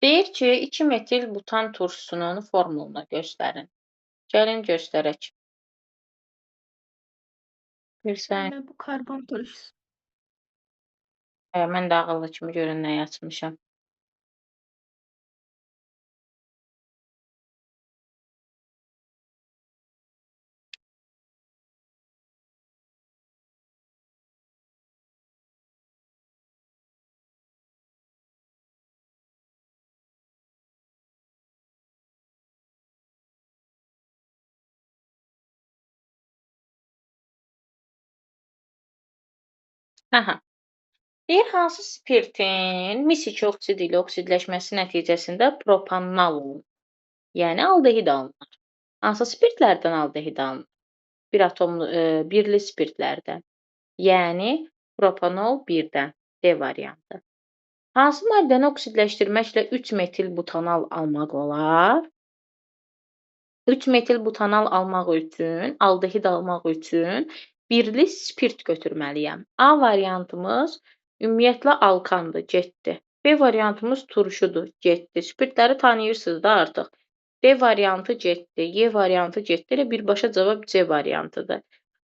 Deyir ki, 2 metil butan turşusunun formulunu göstərin. Gəlin göstərək. Bir saniyə. Bu karbon turşusu. Mən də ağıllı kimi görün nəyi açmışam. Aha. Deyir, hansı spirtin mis-2 oksidi ilə oksidləşməsi nəticəsində propanal olur? Yəni aldehid alınır. Hansı spirtlərdən aldehid alınır? Bir atomlu, birli spirtlərdən. Yəni propanol 1-dən, D variantı. Hansı maddəni oksidləşdirməklə 3 metil butanal almaq olar? 3 metil butanal almaq üçün, aldehid almaq üçün birli spirt götürməliyəm. A variantımız ümumiyyətlə alkandır, getdi. B variantımız turşudur, getdi. Spirtləri tanıyırsınız da artıq. D variantı getdi, Y variantı getdi. Elə birbaşa cavab C variantıdır.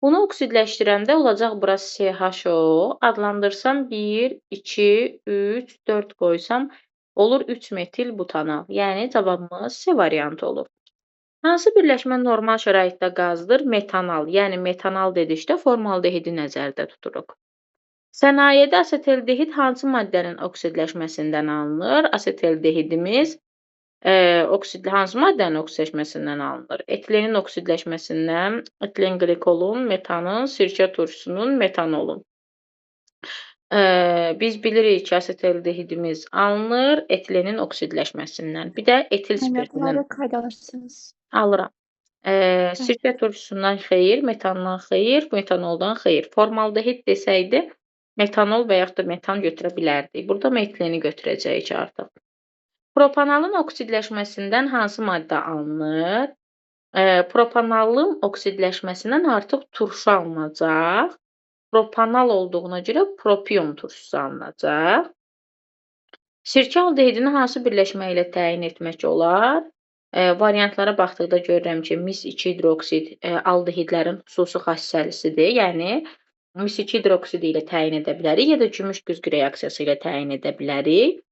Bunu oksidləşdirəndə olacaq bura CHO. Adlandırsam 1, 2, 3, 4 qoysam olur 3 metil butanal. Yəni cavabımız C variantı olur. Hansı birləşmə normal şəraitdə qazdır? Metanal. Yəni metanal dedikdə formaldehidi nəzərdə tuturuq. Sənayedə asetaldehid hansı maddənin oksidləşməsindən alınır? Asetaldehidimiz hansı maddənin oksidləşməsindən alınır? Etilenin oksidləşməsindən, etilen glikolun, metanın, sirkə turşusunun, metanolun. Biz bilirik ki, asetaldehidimiz alınır etilenin oksidləşməsindən. Bir də etil spirtindən. Qaydalırsınız. Alıram. Sirkə turşusundan xeyir, metandan xeyir, metanoldan xeyir. Formaldehid desəydi, metanol və yaxud da metan götürə bilərdik. Burada metileni götürəcəyik artıq. Propanalın oksidləşməsindən hansı maddə alınır? Propanalın oksidləşməsindən artıq turşu alınacaq. Propanal olduğuna görə propion turşusu alınacaq. Sirkə aldehidini hansı birləşmə ilə təyin etmək olar? Variantlara baxdıqda görürəm ki, mis-2 hidroksid aldehidlərin xüsusi xassəlisidir. Yəni mis-2 hidroksidi ilə təyin edə bilərik ya da gümüş-güzgü reaksiyası ilə təyin edə bilərik.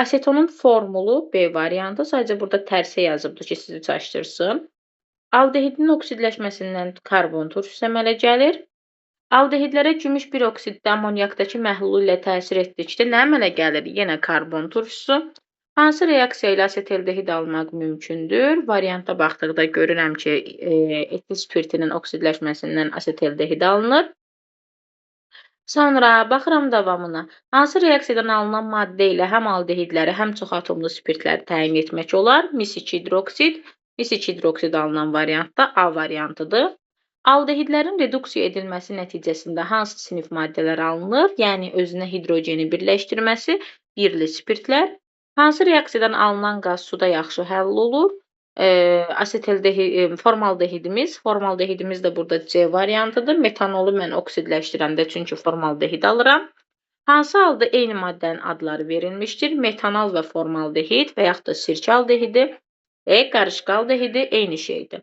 Asetonun formulu B variantı. Sadəcə burada tərsə yazıbdır ki, sizi çaşdırsın. Aldehidin oksidləşməsindən karbon turşusu əmələ gəlir. Aldehidlərə gümüş bir oksiddə amoniakdakı məhlulu ilə təsir etdikdə nə əmələ gəlir? Yenə karbon turşusu. Hansı reaksiya ilə asetaldehid almaq mümkündür? Varianta baxdıqda görürəm ki, etil spirtinin oksidləşməsindən asetaldehid alınır. Sonra baxıram davamına. Hansı reaksiyadan alınan maddə ilə həm aldehidləri, həm çox atomlu spirtləri təyin etmək olar? Mis-2 hidroksid. Mis-2 hidroksid alınan variantda A variantıdır. Aldehidlərin reduksiya edilməsi nəticəsində hansı sinif maddələr alınır? Yəni özünə hidrogeni birləşdirməsi, birli spirtlər. Hansı reaksiyadan alınan qaz suda yaxşı həll olur? Formaldehidimiz də burada C variantıdır. Metanolu mən oksidləşdirəndə çünki formaldehid alıram. Hansı halda eyni maddənin adları verilmişdir? Metanal və formaldehid və yaxud da sirkə aldehidi, qarışıq aldehidi eyni şeydir.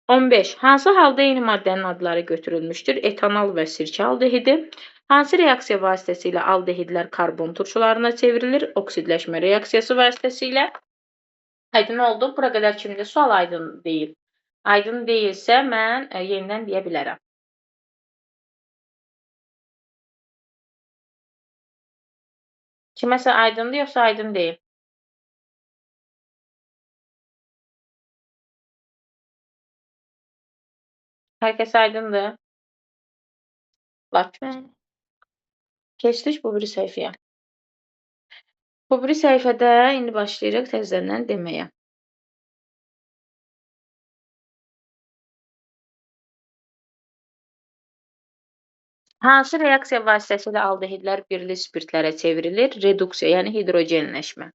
15. Hansı halda eyni maddənin adları götürülmüşdür? Etanol və sirkə aldehidi. Hansı reaksiya vasitəsilə aldehidlər karbon turşularına çevrilir? Oksidləşmə reaksiyası vasitəsilə. Aydın oldu. Bura qədər kimdə sual aydın deyil? Aydın deyilsə, mən yenidən deyə bilərəm. Kiməsə aydındır, yoxsa aydın deyil? Hər kəs aydındır? Bəli. Keçdik bu biri səhifəyə. Bu biri səhifədə indi başlayırıq təzədən deməyə. Hansı reaksiya vasitəsilə aldehidlər birli spirtlərə çevrilir? Reduksiya, yəni hidrogenləşmə.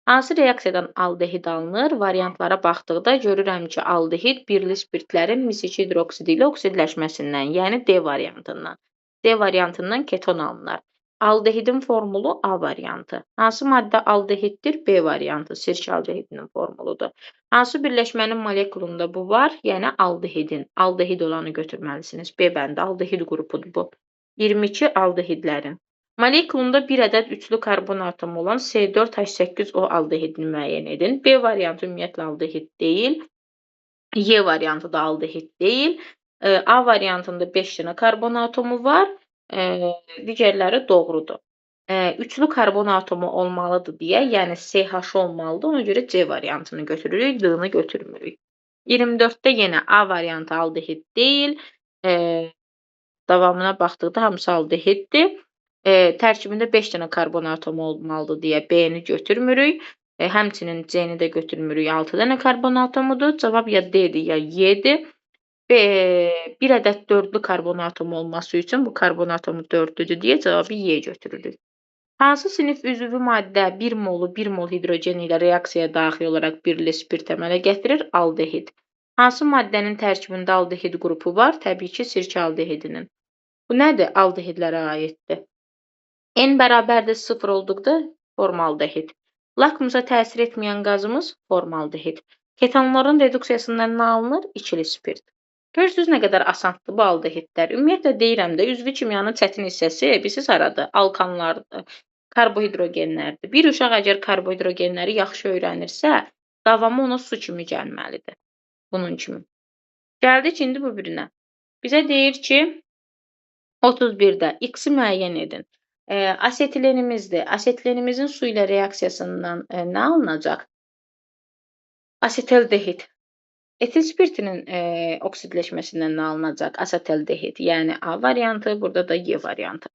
Hansı reaksiyadan aldehid alınır? Variantlara baxdıqda görürəm ki, aldehid birli spirtlərin mis-2 hidroksidi ilə oksidləşməsindən, yəni D variantından. D variantından keton alınır. Aldehidin formulu A variantı. Hansı maddə aldehiddir? B variantı. Sirk aldehidinin formuludur. Hansı birləşmənin molekulunda bu var? Yəni aldehidin. Aldehid olanı götürməlisiniz. B bəndi aldehid qrupudur bu. 22 aldehidlərin. Molekulunda bir ədəd üçlü karbon atomu olan C4H8O aldehidini müəyyən edin. B variantı ümumiyyətlə aldehid deyil. Y variantı da aldehid deyil. A variantında 5 dənə karbon atomu var. Digərləri doğrudur. Üçlü karbon atomu olmalıdır deyə, yəni CH olmalıdır. Ona görə C variantını götürürük, D-ni götürmürük. 24-də yenə A variantı aldehid deyil. Davamına baxdıqda hamısı aldehiddir. Tərkibində 5 dənə karbon atomu olmalıdır deyə B-ni götürmürük. Həmçinin C-ni də götürmürük. 6 dənə karbon atomudur. Cavab ya D-dir, ya Y-dir. Bir ədəd dördlü karbon atomu olması üçün bu karbon atomu dördlüdür deyə cavabı Y götürürük. Hansı sinif üzvü maddə 1 molu 1 mol hidrogen ilə reaksiyaya daxil olaraq birli spirt əmələ gətirir? Aldehid. Hansı maddənin tərkibində aldehid qrupu var? Təbii ki, sirk aldehidinin. Bu nədir? Aldehidlərə aiddir. N bərabərdir 0 olduqda formaldehid. Lakmusa təsir etməyən qazımız formaldehid. Ketonların reduksiyasından nə alınır? İkili spirt. Görürsünüz nə qədər asandır bu aldehidlər. Ümumiyyətlə deyirəm də, üzvü kimyanın çətin hissəsi bilirsiniz haradır? Alkanlardır, karbohidrogenlərdir. Bir uşaq əgər karbohidrogenləri yaxşı öyrənirsə, davamı ona su kimi gəlməlidir. Bunun kimi. Gəldik indi bu birinə. Bizə deyir ki, 31-də X-i müəyyən edin. Asetilenimizdir. Asetilenimizin su ilə reaksiyasından nə alınacaq? Asetaldehid. Etil spirtinin oksidləşməsindən nə alınacaq? Asetaldehid, yəni A variantı, burada da Y variantı.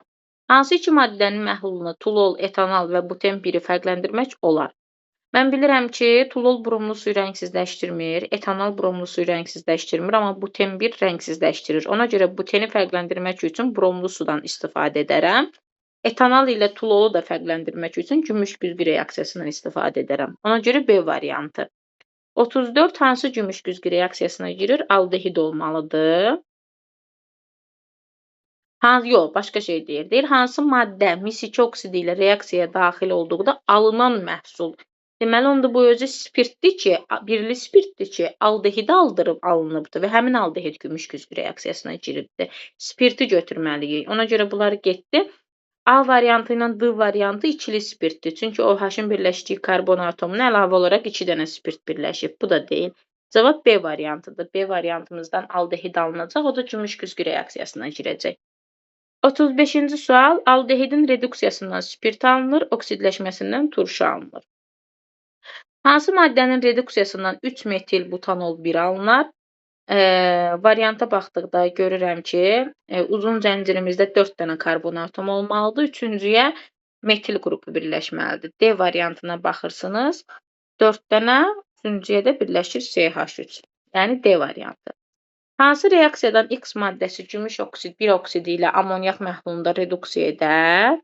Hansı iki maddənin məhlulunu tulol, etanol və buten biri fərqləndirmək olar? Mən bilirəm ki, tulol bromlu suyu rəngsizləşdirmir, etanol bromlu suyu rəngsizləşdirmir, amma buten bir rəngsizləşdirir. Ona görə buteni fərqləndirmək üçün bromlu sudan istifadə edərəm. Etanol ilə tulolu da fərqləndirmək üçün gümüş güzgü reaksiyasından istifadə edərəm. Ona görə B variantı. 34 hansı gümüş güzgü reaksiyasına girir? Aldehid olmalıdır. Yox, başqa şey deyir. Deyir, hansı maddə mis2 oksidi ilə reaksiyaya daxil olduqda alınan məhsul. Deməli, onda bu özü spirtdir ki, birli spirtdir ki, aldehidi aldırıb alınıbdır və həmin aldehid gümüş güzgü reaksiyasına giribdir. Spirti götürməliyik. Ona görə bunlar getdi. A variantı ilə D variantı ikili spirtdir. Çünki OH-ın birləşdiyi karbon atomuna əlavə olaraq 2 dənə spirt birləşib. Bu da deyil. Cavab B variantıdır. B variantımızdan aldehid alınacaq. O da gümüş güzgü reaksiyasına girəcək. 35-ci sual. Aldehidin reduksiyasından spirt alınır, oksidləşməsindən turşu alınır. Hansı maddənin reduksiyasından 3 metil butanol 1 alınar? Varianta baxdıqda görürəm ki, uzun zəncirimizdə 4 dənə karbon atomu olmalıdır. Üçüncüyə metil qrupu birləşməlidir. D variantına baxırsınız. 4 dənə, üçüncüyə də birləşir CH3. Yəni D variantı. Hansı reaksiyadan X maddəsi gümüş oksid 1 oksidi ilə amoniak məhlulunda reduksiya edər?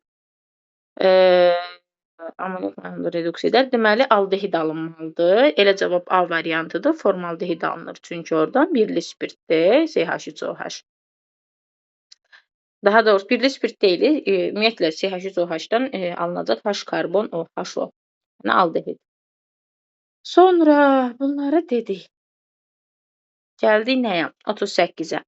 Amoniak məhlulunda reduksiya edər. Deməli, aldehid alınmalıdır. Elə cavab A variantıdır. Formaldehid alınır. Çünki oradan birli spirtdir. CH3OH. Daha doğrusu birli spirt deyil. Ümumiyyətlə CH3OH-dan alınacaq H karbon OH. Yəni aldehid. Sonra bunları dedik. Gəldik nəyə? 38-ə.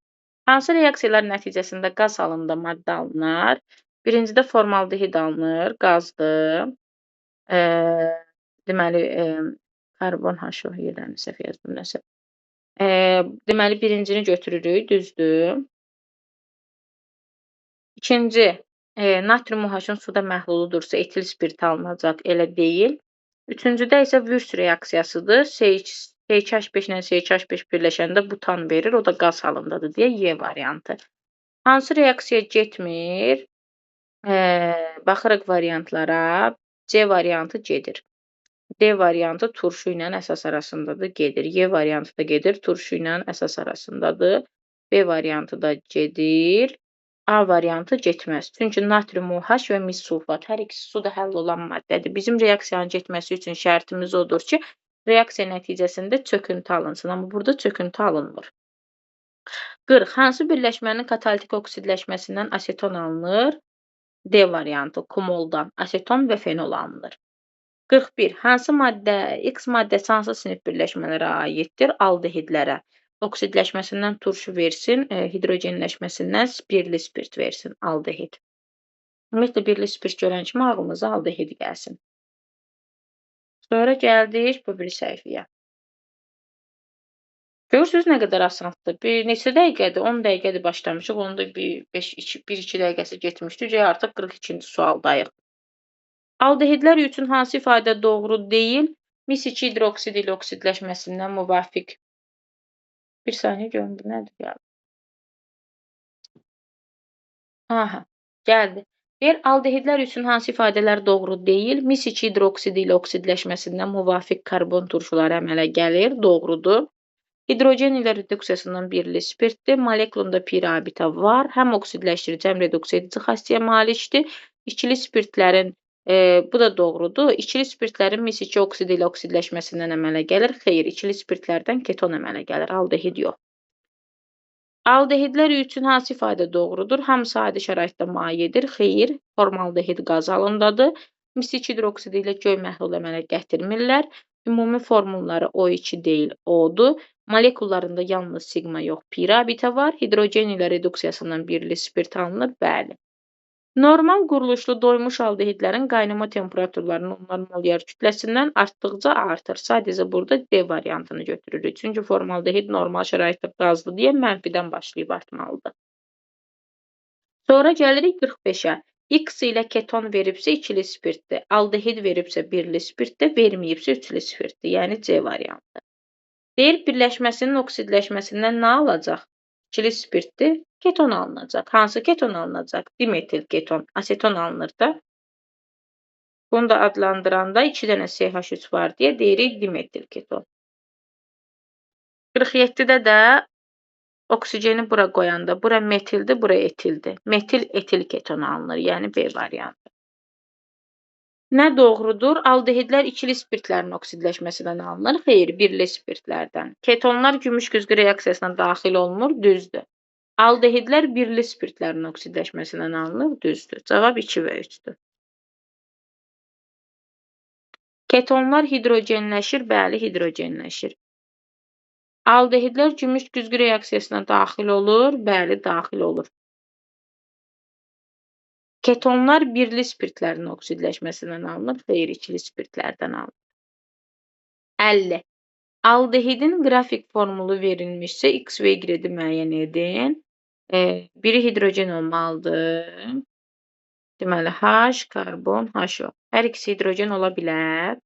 Hansı reaksiyalar nəticəsində qaz halında maddə alınır? Birincidə formaldehid alınır, qazdır. Deməli, karbon HO yerlərini səhv yazdım nəsə. Deməli, birincini götürürük, düzdür. İkinci, natrium OH-ın suda məhluludursa etil spirt alınacaq, elə deyil. Üçüncüdə isə Würth reaksiyasıdır. CH5 ilə CH5 birləşəndə butan verir, o da qaz halındadır deyə Y variantı. Hansı reaksiya getmir? Baxırıq variantlara. C variantı gedir. D variantı turşu ilə əsas arasındadır, gedir. Y variantı da gedir, turşu ilə əsas arasındadır. B variantı da gedir. A variantı getməz. Çünki natrium OH və mis sulfat hər ikisi suda həll olan maddədir. Bizim reaksiyanın getməsi üçün şərtimiz odur ki, reaksiya nəticəsində çöküntü alınsın. Amma burada çöküntü alınmır. 40. Hansı birləşmənin katalitik oksidləşməsindən aseton alınır? D variantı kumoldan aseton və fenol alınır. 41. Hansı maddə X maddəsi hansı sinif birləşmələrə aiddir? Aldehidlərə. Oksidləşməsindən turşu versin, hidrogenləşməsindən birli spirt versin, aldehid. Ümumiyyətlə birli spirt görən kimi ağlımıza aldehid gəlsin. Sonra gəldik bu bir səhifəyə. Görürsünüz nə qədər asandır. Bir neçə dəqiqədir? 10 dəqiqədir başlamışıq. Onda bir 1-2 dəqiqəsi getmişdi. Artıq 42-ci sualdayıq. Aldehidlər üçün hansı ifadə doğru deyil? Mis-2 hidroksid ilə oksidləşməsindən müvafiq. Bir saniyə görün, bu nədir ya? Aha, gəldi. Deyir, aldehidlər üçün hansı ifadələr doğru deyil? Mis-2 hidroksid ilə oksidləşməsindən müvafiq karbon turşuları əmələ gəlir. Doğrudur. Hidrogen ilə reduksiyasından birli spirtdir. Molekulunda pi rabitə var. Həm oksidləşdirici, həm reduksiya edici xassəyə malikdir. İkili spirtlərin bu da doğrudur. İkili spirtlərin mis-2 oksid ilə oksidləşməsindən əmələ gəlir. Xeyr, ikili spirtlərdən keton əmələ gəlir. Aldehid yox. Aldehidlər üçün hansı ifadə doğrudur? Hamısı adi şəraitdə mayedir. Xeyr, formaldehid qaz halındadır. Mis-2 hidroksidi ilə göy məhlul əmələ gətirmirlər. Ümumi formulları O2 deyil, O-dur. Molekullarında yalnız sigma yox, pi rabitə var. Hidrogen ilə reduksiyasından birli spirt alınır. Bəli. Normal quruluşlu doymuş aldehidlərin qaynama temperaturlarının onların molyar kütləsindən artdıqca artır. Sadəcə burada D variantını götürürük. Çünki formaldehid normal şəraitdə qazlı deyə mənfidən başlayıb artmalıdır. Sonra gəlirik 45-ə. X ilə keton veribsə ikili spirtdir. Aldehid veribsə birli spirtdir, verməyibsə üçlü spirtdir. Yəni C variantı. Deyir, birləşməsinin oksidləşməsindən nə alacaq? İkili spirtdir, keton alınacaq. Hansı keton alınacaq? Dimetil keton, aseton alınır da. Bunu da adlandıranda 2 dənə CH3 var deyə deyirik dimetil keton. 47-də də oksigeni bura qoyanda, bura metildir, bura etildir. Metil etil keton alınır, yəni B variantı. Nə doğrudur? Aldehidlər ikili spirtlərin oksidləşməsindən alınır. Xeyr, birli spirtlərdən. Ketonlar gümüş güzgü reaksiyasına daxil olmur. Düzdür. Aldehidlər birli spirtlərin oksidləşməsindən alınır. Düzdür. Cavab 2 və 3-dür. Ketonlar hidrogenləşir. Bəli, hidrogenləşir. Aldehidlər gümüş güzgü reaksiyasına daxil olur. Bəli, daxil olur. Ketonlar birli spirtlərin oksidləşməsindən alınır. Xeyr, ikili spirtlərdən alınır. 50. Aldehidin qrafik formulu verilmişsə, X və Y-i müəyyən edin. Biri hidrogen olmalıdır. Deməli, H, karbon, HO. Hər ikisi hidrogen ola bilər.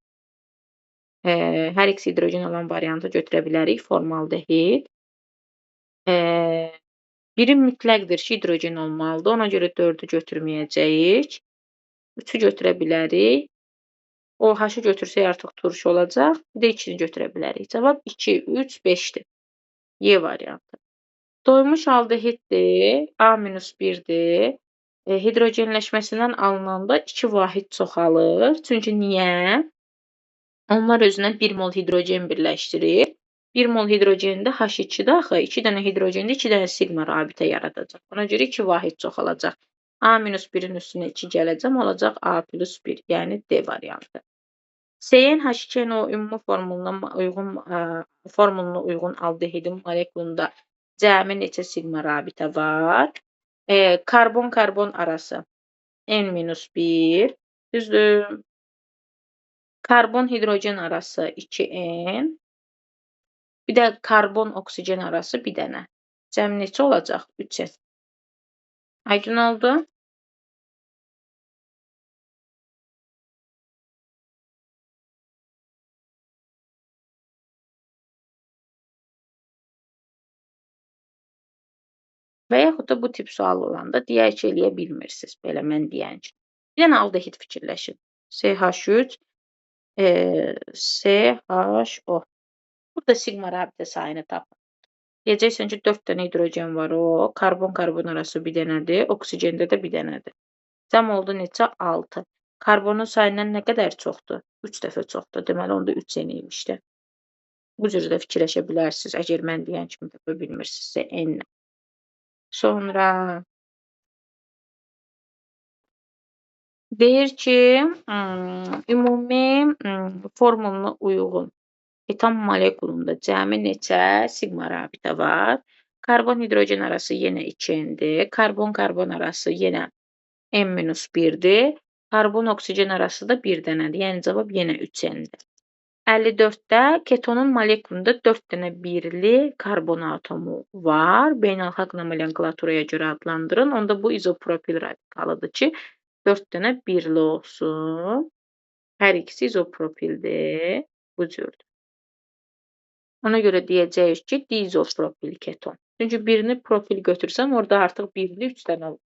Hər ikisi hidrogen olan variantı götürə bilərik. Formaldehid. Biri mütləqdir ki, hidrogen olmalıdır. Ona görə 4-ü götürməyəcəyik. 3-ü götürə bilərik. O H-ı götürsək artıq turşu olacaq. Bir də 2-ni götürə bilərik. Cavab 2, 3, 5-dir. Y variantı. Doymuş aldehiddir. A-1-dir. Hidrogenləşməsindən alınanda 2 vahid çoxalır. Çünki niyə? Onlar özünə 1 mol hidrogen birləşdirir. 1 mol hidrogenda H2-də axı 2 dənə hidrogenda 2 dənə sigma rabitə yaradacaq. Ona görə 2 vahid çoxalacaq. A-1-in üstünə 2 gələcəm, olacaq A+1, yəni D variantı. CnH2NO ümumi formuluna uyğun aldehidin molekulunda cəmi neçə sigma rabitə var? Karbon-karbon arası N-1, düzdür. Karbon-hidrogen arası 2N. Bir də karbon-oksigen arası bir dənə. Cəmi neçə olacaq? 3N. Aydın oldu? Və yaxud da bu tip sual olanda deyək ki, eləyə bilmirsiniz. Belə mən deyən ki. Bir dənə aldehid fikirləşin. CH3, CHO. Burada sigma rabitə sayını tapın. Deyəcəksən ki, 4 dənə hidrogen var o. Karbon-karbon arası bir dənədir. Oksigende də bir dənədir. Cəm oldu neçə? 6. Karbonun sayından nə qədər çoxdur? 3 dəfə çoxdur. Deməli, onda 3 imişdir. Bu cür də fikirləşə bilərsiniz. Əgər mən deyən kimi tapa bilmirsinizsə, N. Sonra Deyir ki, ümumi formuluna uyğun etan molekulunda cəmi neçə siqma rabitə var? Karbon-hidrogen arası yenə 2N-dir. Karbon-karbon arası yenə N-1-dir. Karbon-oksigen arası da 1 dənədir. Yəni cavab yenə 3N-dir. 54-də ketonun molekulunda 4 dənə birli karbon atomu var. Beynəlxalq nomenklaturaya görə adlandırın. Onda bu izopropil radikalıdır ki, 4 dənə birli olsun. Hər ikisi izopropildir. Bu cürdür. Ona görə deyəcəyik ki, diizopropil keton. Çünki birini propil götürsəm, orada artıq birli 3 dənə olur.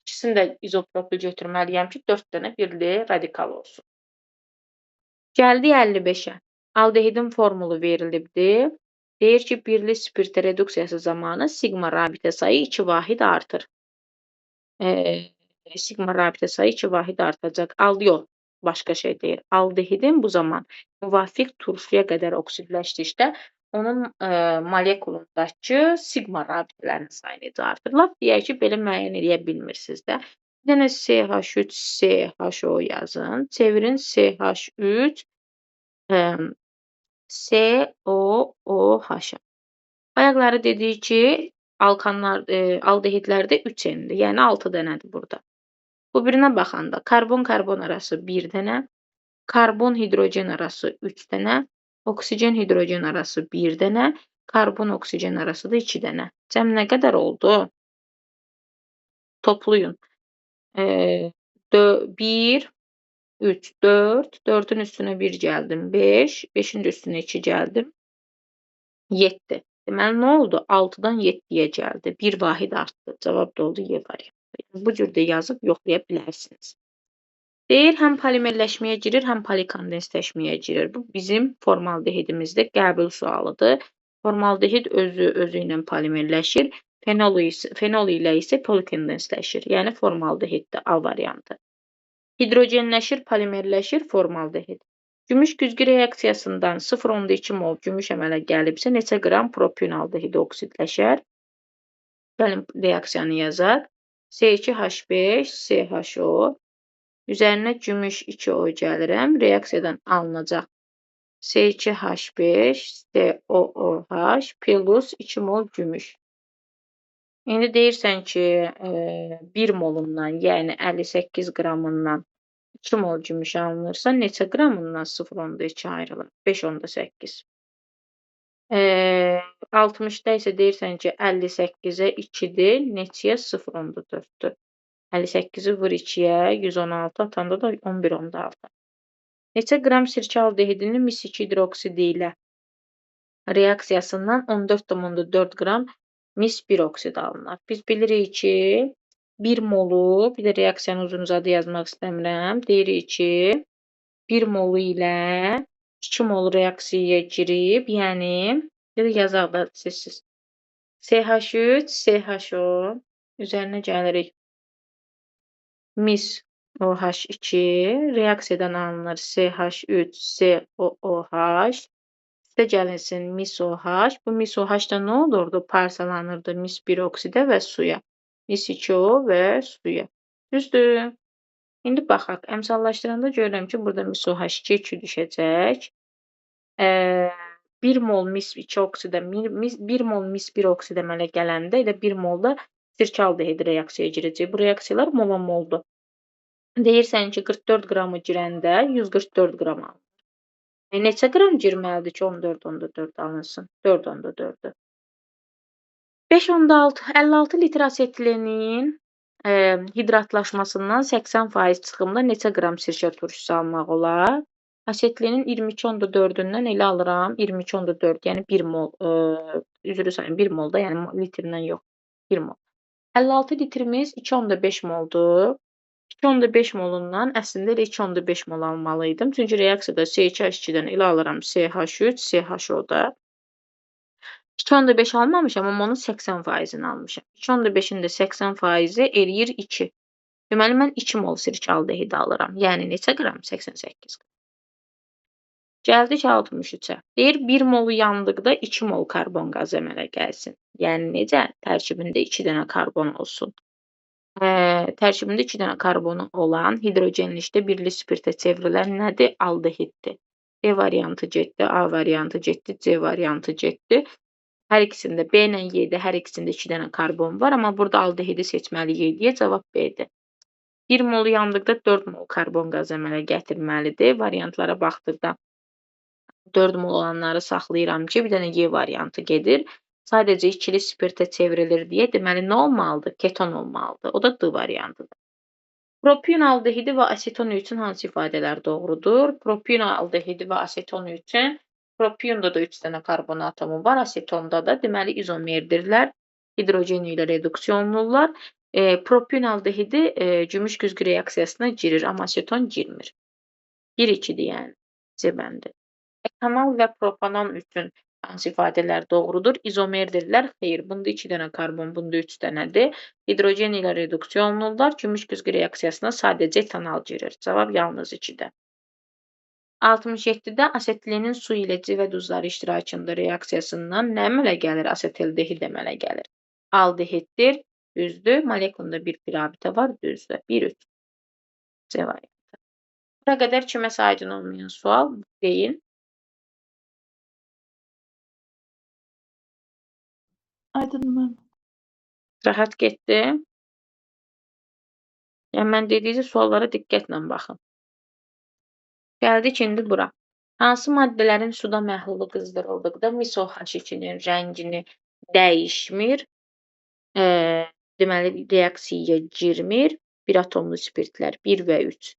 İkisini də izopropil götürməliyəm ki, 4 dənə birli radikal olsun. Gəldik 55-ə. Aldehidin formulu verilibdir. Deyir ki, birli spirt reduksiyası zamanı siqma rabitə sayı 2 vahid artır. Siqma rabitə sayı 2 vahid artacaq. Yox, başqa şey deyir. Aldehidin bu zaman müvafiq turşuya qədər oksidləşdikdə onun molekulundakı siqma rabitələrinin sayı necə artır? Lap deyək ki, belə müəyyən edə bilmirsiniz də. Bir dənə CH3CHO yazın. Çevirin CH3 COOH. Bayaqları dedik ki, aldehidlərdə 3N-dir. Yəni 6 dənədir burada. Bu birinə baxanda karbon-karbon arası 1 dənə, karbon-hidrogen arası 3 dənə, oksigen-hidrogen arası 1 dənə, karbon-oksigen arası da 2 dənə. Cəm nə qədər oldu? Toplayın. 1, 3, 4, 4-ün üstünə 1 gəldim, 5, 5-in üstünə 2 gəldim, 7. Deməli, nə oldu? 6-dan 7-yə gəldi. 1 vahid artdı. Cavab da oldu Y variantı. Bu cürdə yazıb yoxlaya bilərsiniz. Deyir, həm polimerləşməyə girir, həm polikondensləşməyə girir. Bu bizim formaldehidimizdə qəbul sualıdır. Formaldehid özü ilə polimerləşir, fenol ilə isə polikondensləşir. Yəni formaldehiddir, A variantı. Hidrogenləşir, polimerləşir, formaldehid. Gümüş güzgü reaksiyasından 0,2 mol gümüş əmələ gəlibsə, neçə qram propionaldehid oksidləşər? Gəlin reaksiyanı yazaq. C2H5, CHO. Üzərinə gümüş 2O gəlirəm. Reaksiyadan alınacaq C2H5, COOH plus 2 mol gümüş. İndi deyirsən ki, 1 molundan, yəni 58 qramından 2 mol gümüş alınırsa, neçə qramından 0,2 ayrılır? 5,8. 60-da isə deyirsən ki, 58-ə 2-dir, neçəyə 0,4-dür. 58-i vur 2-yə, 116 atanda da 11,6. Neçə qram sirkə aldehidinin mis-2 hidroksidi ilə reaksiyasından 14,4 qram mis-1 oksid alınır. Biz bilirik ki, 1 molu, bir də reaksiyanı uzun-uzadı yazmaq istəmirəm. Deyirik ki, 1 molu ilə 2 mol reaksiyaya girib, yəni, yazaq da sizsiz. CH3, CHO, üzərinə gəlirik. Mis OH2, reaksiyadan alınır CH3, COOH, sizə gəlinsin mis OH. Bu mis OH da nə olurdu? Parçalanırdı mis 1 oksidə və suya. Mis 2O və suya. Düzdür? İndi baxaq. Əmsallaşdıranda görürəm ki, burada mis OH2 2 düşəcək. 1 mol mis 2 oksidə, 1 mol mis 1 oksid əmələ gələndə elə 1 mol da sirkə aldehid reaksiyaya girəcək. Bu reaksiyalar mola-moldur. Deyirsən ki, 44 qramı girəndə 144 qram alınır. Neçə qram girməlidir ki, 14,4 alınsın? 4,4-dür. 56 litr asetlenin hidratlaşmasından 80% çıxımda neçə qram sirkə turşusu almaq olar? Asetlenin 22,4-dən elə alıram, 22,4, yəni 1 mol, üzrü sayın 1 molda, yəni litrdən yox, 1 mol. 56 litrimiz 2,5 moldur. 2,5 molundan əslində elə 2,5 mol almalıydım. Çünki reaksiyada CH2-dən elə alıram CH3, CHO-da. 2,5 almamışam, amma onun 80%-ni almışam. 2,5-in də 80%-i eləyir 2. Deməli, mən 2 mol sirkə aldehidi alıram. Yəni, neçə qram? 88 qram. Gəldik 63-ə. Deyir, 1 molu yandıqda 2 mol karbon qazı əmələ gəlsin. Yəni, necə? Tərkibində 2 dənə karbon olsun. Tərkibində 2 dənə karbonu olan hidrogenlikdə birli spirtə çevrilən nədir? Aldehiddir. B variantı getdi, A variantı getdi, C variantı getdi. Hər ikisində B ilə Y-də hər ikisində 2 dənə karbon var, amma burada aldehidi seçməliyik deyə cavab B-dir. 1 mol yandıqda 4 mol karbon qaz əmələ gətirməlidir. Variantlara baxdıqda 4 mol olanları saxlayıram ki, bir dənə Y variantı gedir. Sadəcə ikili spirtə çevrilir deyə deməli nə olmalıdır? Keton olmalıdır. O da D variantıdır. Propion aldehidi və aseton üçün hansı ifadələr doğrudur? Propion aldehidi və aseton üçün propionda da 3 dənə karbon atomu var, asetonda da deməli izomerdirlər. Hidrogen ilə reduksiya olunurlar. Propion aldehidi gümüş güzgü reaksiyasına girir, amma aseton girmir. 1-2-dir yəni. C bəndi. Etanol və propanol üçün hansı ifadələr doğrudur? İzomerdirlər. Xeyr, bunda 2 dənə karbon, bunda 3 dənədir. Hidrogen ilə reduksiya olunurlar. Gümüş güzgü reaksiyasına sadəcə etanol girir. Cavab yalnız 2-də. 67-də asetilenin su ilə civə duzları iştirakında reaksiyasından nə əmələ gəlir? Asetildehid əmələ gəlir. Aldehiddir, düzdür. Molekulunda bir pirabitə var, düzdür. 1-3. C variantı. Bura qədər kiməsə aydın olmayan sual deyin. Aydınmı? Rahat getdi. Yəni mən dediyiniz suallara diqqətlə baxın. Gəldik indi bura. Hansı maddələrin suda məhlulu qızdırıldıqda miso-H2-nin rəngini dəyişmir? Deməli reaksiyaya girmir. Bir atomlu spirtlər 1 və 3.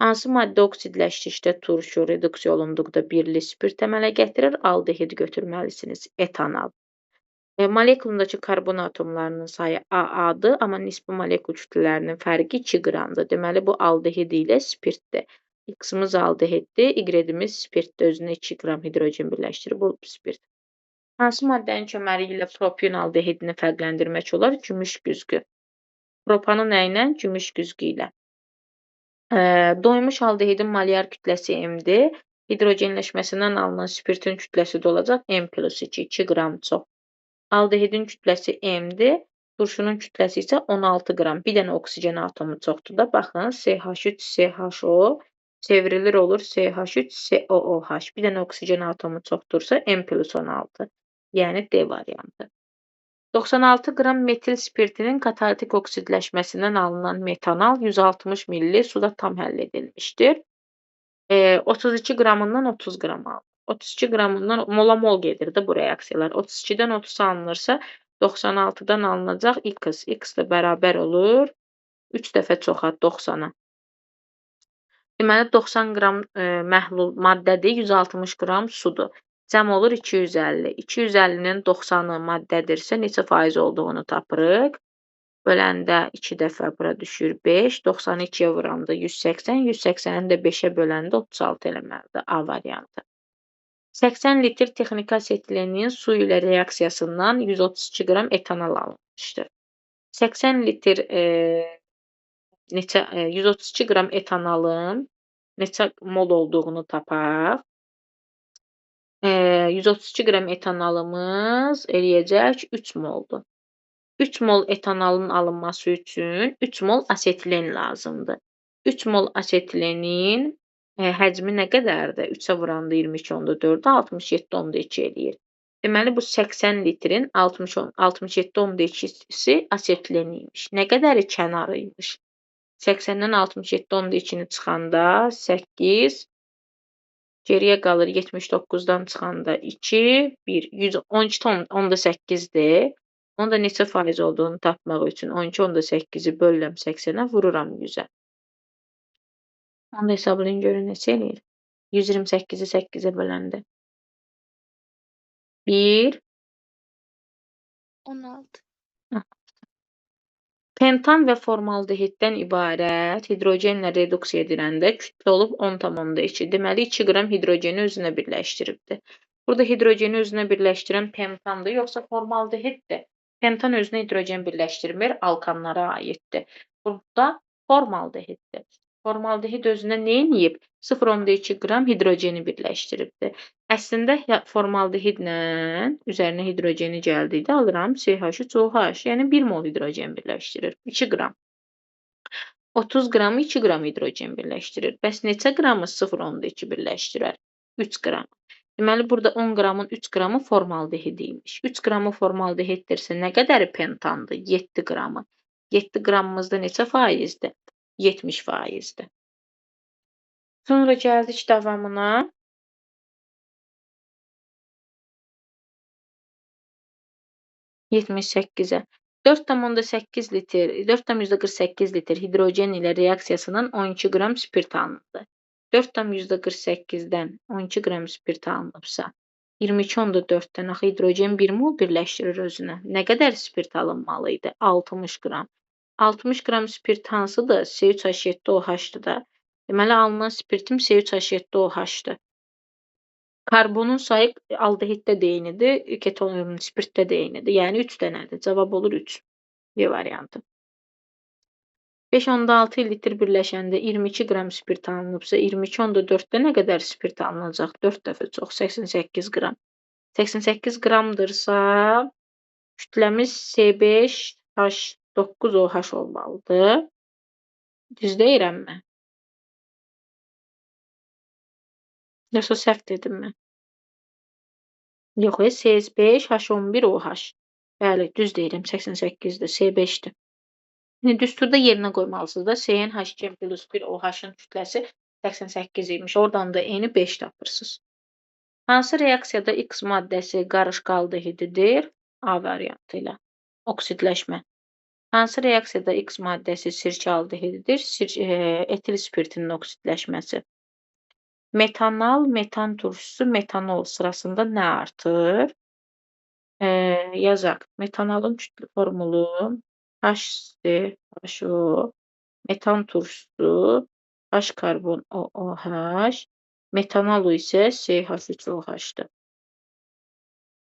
Hansı maddə oksidləşdikdə turşu, reduksiya olunduqda birli spirt əmələ gətirir? Aldehid götürməlisiniz. Etanol. Molekulundakı karbon atomlarının sayı AA-dır, amma nisbi molekul kütlələrinin fərqi 2 qramdır. Deməli, bu aldehid ilə spirtdir. X-imiz aldehiddir, Y-imiz spirtdir. Özünə 2 qram hidrogen birləşdirib, bu spirt. Hansı maddənin köməyi ilə propion aldehidini fərqləndirmək olar? Gümüş güzgü. Propanı nə ilə? Gümüş güzgü ilə. Doymuş aldehidin molyar kütləsi M-dir. Hidrogenləşməsindən alınan spirtin kütləsi də olacaq M+2, 2 qram çox. Aldehidin kütləsi M-dir. Turşunun kütləsi isə 16 qram. Bir dənə oksigen atomu çoxdur da. Baxın, CH3CHO çevrilir olur CH3COOH. Bir dənə oksigen atomu çoxdursa M+16. Yəni D variantı. 96 qram metil spirtinin katalitik oksidləşməsindən alınan metanol 160 ml suda tam həll edilmişdir. 32 qramından 30 qram alınır. 32 qramından mola-mol gedir də bu reaksiyalar. 32-dən 30 alınırsa 96-dan alınacaq X. X də bərabər olur 3 dəfə çoxa 90-a. Deməli 90 qram məhlul maddədir, 160 qram sudur. Cəm olur 250. 250-nin 90-ı maddədirsə neçə faiz olduğunu tapırıq. Böləndə 2 dəfə bura düşür 5. 90-ı 2-yə vuranda 180. 180-i də 5-ə böləndə 36 eləməlidir. A variantı. 80 litr texniki asetilenin su ilə reaksiyasından 132 qram etanol alınmışdır. 80 litr 132 qram etanolun neçə mol olduğunu tapaq. 132 qram etanolumuz eləyəcək 3 moldur. 3 mol etanolun alınması üçün 3 mol asetilen lazımdır. 3 mol asetilenin həcmi nə qədərdir? 3-ə vuranda 22.4-ə 67.2 eləyir. Deməli, bu 80 litrin 67.2-si asetilen imiş. Nə qədəri kənarı imiş? 80-dən 67.2-ni çıxanda 8, geriyə qalır 79-dan çıxanda 2, 1, 12.8-dir. Onun da neçə faiz olduğunu tapmaq üçün 12.8-i bölürəm 80-ə, vururam 100-ə. Onu da hesablayın görün neçə eləyir. 128-i 8-ə böləndə. 1, 16. Pentan və formaldehiddən ibarət hidrogenlə reduksiya ediləndə kütlə olub 10,2. Deməli, 2 qram hidrogeni özünə birləşdiribdir. Burada hidrogeni özünə birləşdirən pentandır, yoxsa formaldehiddir. Pentan özünə hidrogen birləşdirmir, alkanlara aiddir. Burada formaldehiddir. Formaldehid özünə nə edib? 0,2 qram hidrogeni birləşdiribdir. Əslində formaldehidlə üzərinə hidrogeni gəldikdə alıram CH3OH, yəni 1 mol hidrogen birləşdirir. 2 qram. 30 qramı 2 qram hidrogen birləşdirir. Bəs neçə qramı 0,2 birləşdirər? 3 qram. Deməli, burada 10 qramın 3 qramı formaldehid imiş. 3 qramı formaldehiddirsə, nə qədəri pentandır? 7 qramı. 7 qramımızda neçə faizdir? 70%-dir. Sonra gəldik davamına. 78-ə. 4,8 litr, 4,48 litr hidrogen ilə reaksiyasından 12 qram spirt alındı. 4,48-dən 12 qram spirt alınıbsa, 22,4-dən axı hidrogen 1 mol birləşdirir özünə. Nə qədər spirt alınmalı idi? 60 qram. 60 qram spirt hansıdır? C3H7OH-dır da. Deməli, alınan spirtim C3H7OH-dır. Karbonun sayı aldehiddə də eynidir, keton spirtdə də eynidir. Yəni 3 dənədir. Cavab olur 3. B variantı. 5,6 litr birləşəndə 22 qram spirt alınıbsa, 22,4-də nə qədər spirt alınacaq? 4 dəfə çox, 88 qram. 88 qramdırsa, kütləmiz C5H9OH olmalıdır. Düz deyirəmmi? Yoxsa səhv dedimmi? Yox, C5H11OH. Bəli, düz deyirəm, 88-dir, C5-dir. İndi düsturda yerinə qoymalısınız da, CnH2 plus 1 OH-ın kütləsi 88 imiş. Oradan da eni 5 tapırsınız. Hansı reaksiyada X maddəsi qarışqa aldehididir? A variantı ilə. Oksidləşmə. Hansı reaksiyada X maddəsi sirkə aldehididir? Etil spirtinin oksidləşməsi. Metanal, metan turşusu, metanol sırasında nə artır? Yazaq. Metanolun kütlə formulu HCHO, metan turşusu H karbon OOH, metanol isə CH3OH-dır.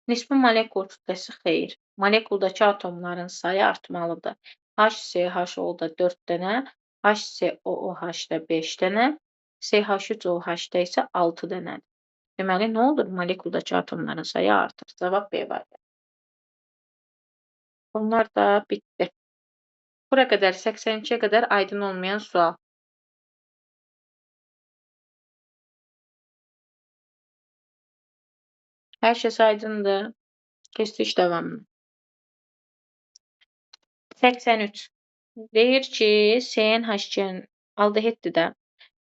Nisbi molekul kütləsi xeyr. Molekuldakı atomların sayı artmalıdır. HCHO-da 4 dənə, HCOOH-da 5 dənə, CH3OH-da isə 6 dənədir. Deməli, nə olur? Molekuldakı atomların sayı artır. Cavab B variantı. Bunlar da bitdi. Bura qədər 82-yə qədər aydın olmayan sual. Hər şey aydındır. Keçdik davamına. 83. Deyir ki, CnH2 aldehiddir də.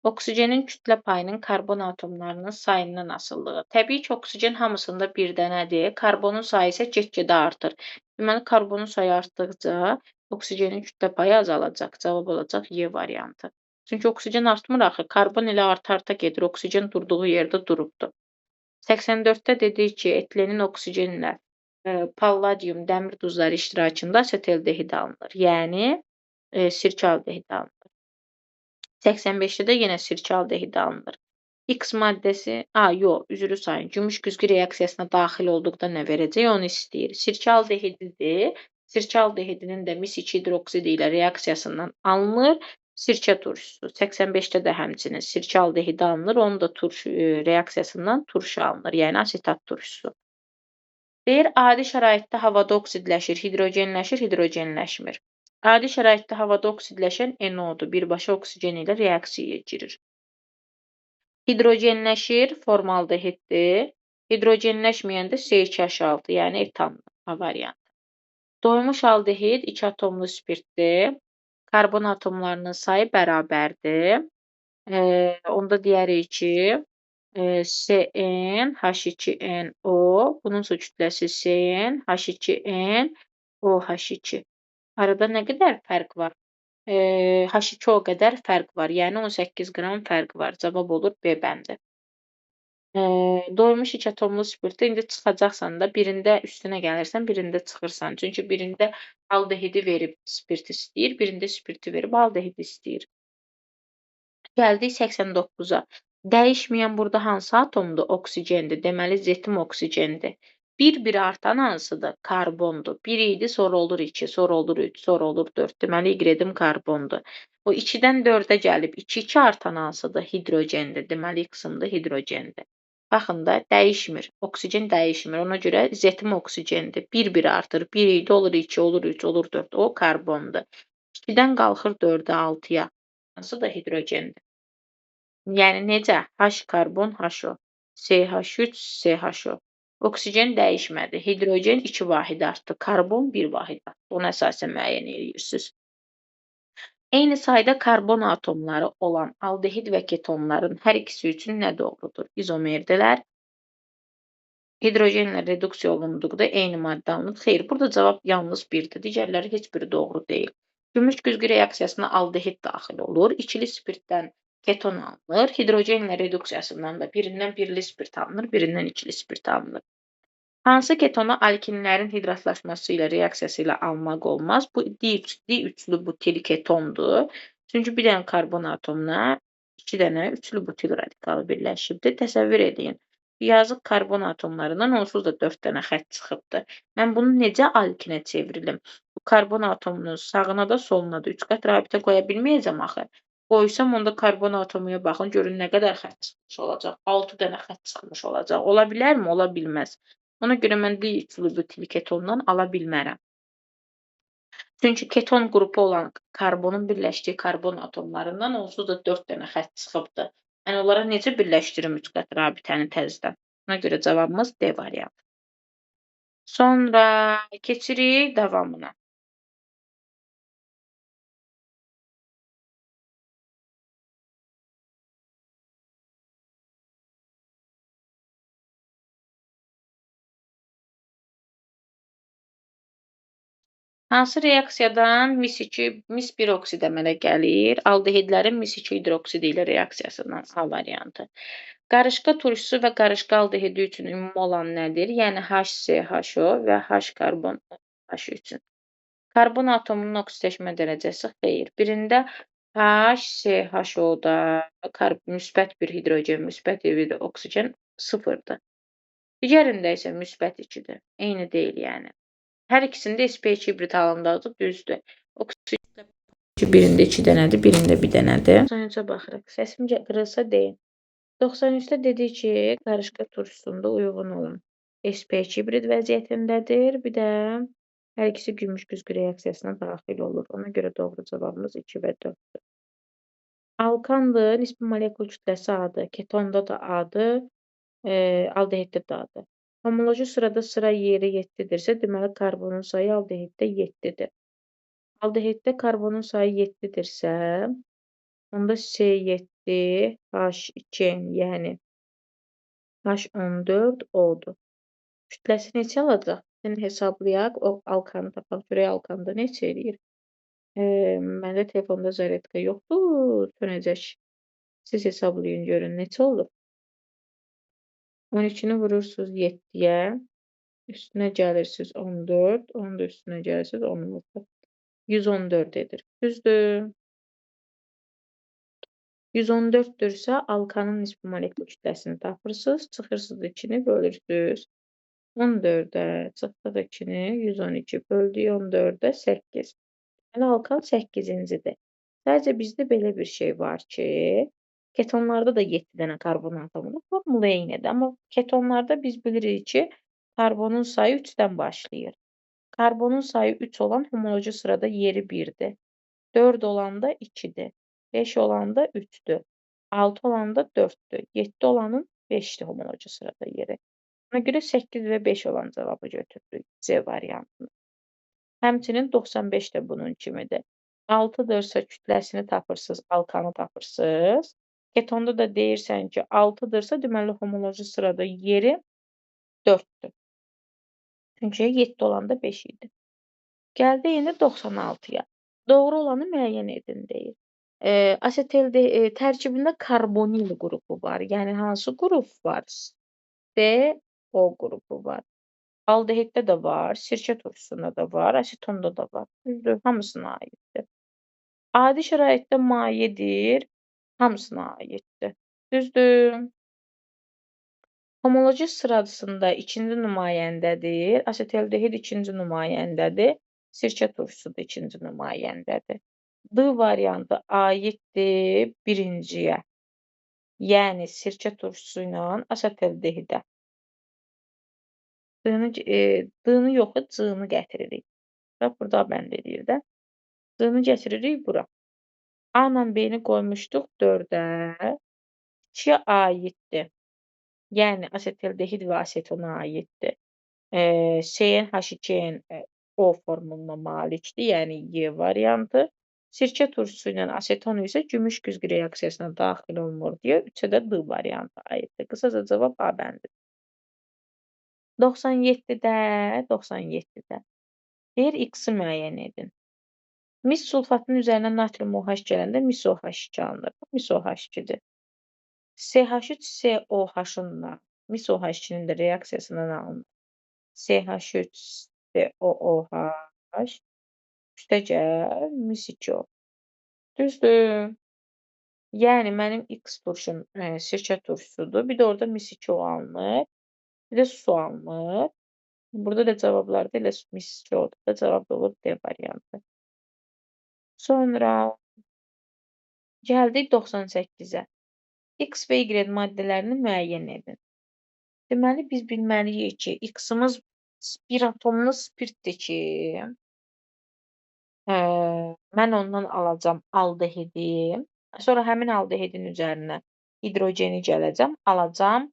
Oksigenin kütlə payının karbon atomlarının sayından asılılığı. Təbii ki, oksigen hamısında bir dənədir. Karbonun sayı isə get-gedə artır. Deməli, karbonun sayı artdıqca oksigenin kütlə payı azalacaq. Cavab olacaq Y variantı. Çünki oksigen artmır axı. Karbon ilə arta-arta gedir. Oksigen durduğu yerdə durubdur. 84-də dedik ki, etilenin oksigenlə palladium, dəmir duzları iştirakında asetaldehid alınır. Yəni, sirkə aldehid alınır. 85-də də yenə sirkə aldehid alınır. X maddəsi, yox, üzrü sayın. Gümüş güzgü reaksiyasına daxil olduqda nə verəcək? Onu istəyir. Sirkə aldehididir. Sirkə aldehidinin də mis-2 hidroksidi ilə reaksiyasından alınır. Sirkə turşusu. 85-də də həmçinin sirkə aldehidi alınır. Onun da reaksiyasından turşu alınır. Yəni asetat turşusu. Deyir, adi şəraitdə havada oksidləşir, hidrogenləşir, hidrogenləşmir. Adi şəraitdə havada oksidləşən NO-dur. Birbaşa oksigen ilə reaksiyaya girir. Hidrogenləşir, formaldehiddir. Hidrogenləşməyəndə C2H6, yəni etandır. A variantı. Doymuş aldehid 2 atomlu spirtdir. Karbon atomlarının sayı bərabərdir. Onda deyərik ki, CnH2NO, bunun kütləsi CnH2NOH2. Arada nə qədər fərq var? H2O qədər fərq var. Yəni 18 qram fərq var. Cavab olur B bəndi. Doymuş 2 atomlu spirtdə indi çıxacaqsan da, birində üstünə gəlirsən, birində çıxırsan. Çünki birində aldehidi verib spirt istəyir, birində spirti verib aldehidi istəyir. Gəldik 89-a. Dəyişməyən burada hansı atomdur? Oksigendir. Deməli, zetim oksigendir. Bir artan hansıdır? Karbondur. 1 idi, sonra olur 2, sonra olur 3, sonra olur 4. Deməli, Y karbondur. O 2-dən 4-ə gəlib 2 artan hansıdır? Hidrogendir. Deməli, X-ım da hidrogendir. Baxın da, dəyişmir. Oksigen dəyişmir. Ona görə zetim oksigendir. Bir artır. 1 idi, olur 2, olur 3, olur 4. O karbondur. 2-dən qalxır 4-ə, 6-ya. Hansı da hidrogendir. Yəni necə? H karbon HO, CH3 CHO. Oksigen dəyişmədi. Hidrogen 2 vahid artdı, karbon 1 vahid artdı. Ona əsasən müəyyən edirsiniz. Eyni sayda karbon atomları olan aldehid və ketonların hər ikisi üçün nə doğrudur? İzomerdirlər. Hidrogenlə reduksiya olunduqda eyni maddə alınır. Xeyr, burada cavab yalnız 1-dir. Digərləri heç biri doğru deyil. Gümüş güzgü reaksiyasına aldehid daxil olur. İkili spirtdən keton alınır. Hidrogenlə reduksiyasından da birindən birli spirt alınır, birindən ikili spirt alınır. Hansı ketonu alkinlərin hidratlaşması ilə reaksiyası ilə almaq olmaz? Bu di-üçlü butil ketondur. Çünki bir dənə karbon atomuna 2 dənə üçlü butil radikalı birləşibdir. Təsəvvür edin. Yazıq karbon atomlarından onsuz da 4 dənə xətt çıxıbdır. Mən bunu necə alkinə çevrilim? Bu karbon atomunun sağına da soluna da 3 qat rabitə qoya bilməyəcəm axı. Qoysam onda karbon atomuna baxın, görün nə qədər xətt çıxmış olacaq. 6 dənə xətt çıxmış olacaq. Ola bilərmi? Ola bilməz. Ona görə mən di-üçlü butil ketondan ala bilmərəm. Çünki keton qrupu olan karbonun birləşdiyi karbon atomlarından onsuz da 4 dənə xətt çıxıbdır. Mən onlara necə birləşdirim 3 qat rabitəni təzədən? Ona görə cavabımız D variantı. Sonra keçirik davamına. Hansı reaksiyadan mis 1 oksid əmələ gəlir? Aldehidlərin mis 2 hidroksidi ilə reaksiyasından A variantı. Qarışqa turşusu və qarışqa aldehidi üçün ümumi olan nədir? Yəni HCHO və H karbon H üçün. Karbon atomunun oksidləşmə dərəcəsi xeyr. Birində HCHO-da müsbət bir hidrogen, müsbət bir oksigen 0-dır. Digərində isə müsbət 2-dir. Eyni deyil yəni. Hər ikisində sp2 hibrid halındadır, düzdür. Oksigen birində 2 dənədir, birində 1 dənədir. 93-ə baxırıq. Səsim qırılsa deyin. 93-də dedik ki, qarışqa turşusunda uyğun olan sp2 hibrid vəziyyətindədir. Bir də hər ikisi gümüş güzgü reaksiyasına daxil olur. Ona görə doğru cavabımız 2 və 4-dür. Alkandır, nisbi molekul kütləsi A-dır, ketonda da A-dır, aldehiddə də A-dır. Homoloji sırada sıra yeri 7-dirsə, deməli karbonun sayı aldehiddə 7-dir. Aldehiddə karbonun sayı 7-dirsə, onda C7, H2, yəni H14 O-dur. Kütləsi neçə alacaq? Yəni hesablayaq, o alkanı tapaq. Görək alkanda neçə eləyir? Məndə telefonda zaryadka yoxdur, sönəcək. Siz hesablayın, görün neçə olur? 12-ni vurursunuz 7-yə, üstünə gəlirsiniz 14, onun da üstünə gəlirsiniz 16. 114 edir. Düzdür. 114-dürsə, alkanın nisbi molekul kütləsini tapırsınız, çıxırsınız 2-ni, bölürsünüz. 14-ə çıxdıq 2-ni, 112 böldük 14-ə 8. Yəni alkan 8-cidir. Sadəcə bizdə belə bir şey var ki, ketonlarda da 7 dənə karbon atomudur. Formula eynidir. Amma ketonlarda biz bilirik ki, karbonun sayı 3-dən başlayır. Karbonun sayı 3 olan homoloji sırada yeri 1-dir. 4 olanda 2-dir. 5 olanda 3-dür. 6 olanda 4-dür. 7 olanın 5-dir homoloji sırada yeri. Ona görə 8 və 5 olan cavabı götürdük. C variantını. Həmçinin 95 də bunun kimidir. 6-dırsa kütləsini tapırsınız, alkanı tapırsınız. Ketonda da deyirsən ki, 6-dırsa, deməli homoloji sırada yeri 4-dür. Çünki 7 olanda 5 idi. Gəldi indi 96-ya. Doğru olanı müəyyən edin deyir. Asetil tərkibində karbonil qrupu var. Yəni hansı qrup var? C, O qrupu var. Aldehiddə də var, sirkə turşusunda da var, asetonda da var. Düzdür, hamısına aiddir. Adi şəraitdə mayedir, hamısına aiddir. Düzdür. Homoloji sırasında ikinci nümayəndədir, asetildehid ikinci nümayəndədir, sirkə turşusu da ikinci nümayəndədir. D variantı aiddir birinciyə, yəni sirkə turşusu ilə asetildehidə. D-ni yox, C-ni gətiririk. Bax, burada bənd edir də. D-ni gətiririk bura. A-la B-ni qoymuşduq 4-ə. 2-yə aiddir. Yəni asetaldehid və asetona aiddir. SN, H2N O formuluna malikdir, yəni Y variantı. Sirkə turşusu ilə aseton isə gümüş güzgü reaksiyasına daxil olunur deyə 3-ə də D variantı aiddir. Qısaca cavab A bəndidir. 97-də deyir X-i müəyyən edin. Mis sulfatının üzərinə natrium OH gələndə mis OH2 alınır. Mis OH2-dir. CH3COH-ın mis OH2-nin də reaksiyasından alınır. CH3COOH üstəgəl mis 2 O. Düzdür. Yəni mənim X turşum sirkə turşusudur. Bir də orada mis 2 O alınır. Bir də su alınır. Burada da cavablarda elə mis 2 O da cavab da olur D variantı. Sonra gəldik 98-ə. X və Y maddələrini müəyyən edin. Deməli, biz bilməliyik ki, X-imiz bir atomlu spirtdir ki, mən ondan alacam aldehidi. Sonra həmin aldehidin üzərinə hidrogeni gələcəm, alacam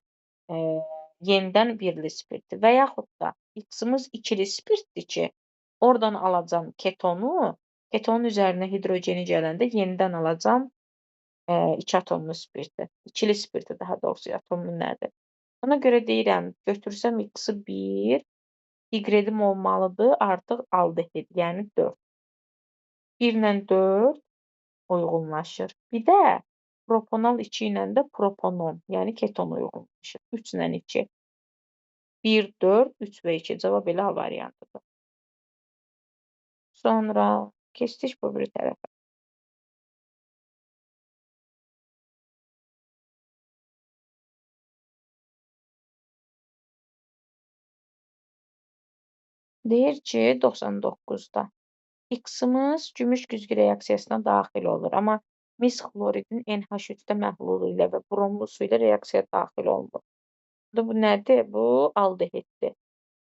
yenidən birli spirti. Və yaxud da X-imiz ikili spirtdir ki, oradan alacam ketonu, ketonun üzərinə hidrogeni gələndə yenidən alacam 2 atomlu spirti. İkili spirti daha doğrusu atomlu nədir? Ona görə deyirəm, götürsəm X-i 1, Y-im olmalıdır artıq aldehid, yəni 4. 1 ilə 4 uyğunlaşır. Bir də propanol 2 ilə də propanon, yəni keton uyğunlaşır. 3 ilə 2. 1, 4, 3 və 2. Cavab elə A variantıdır. Sonra keçdik bu biri tərəfə. Deyir ki, 99-da X-imiz gümüş güzgü reaksiyasına daxil olur. Amma mis xloridin NH3-də məhlulu ilə və bromlu su ilə reaksiyaya daxil olmur. Bu nədir? Bu aldehiddir.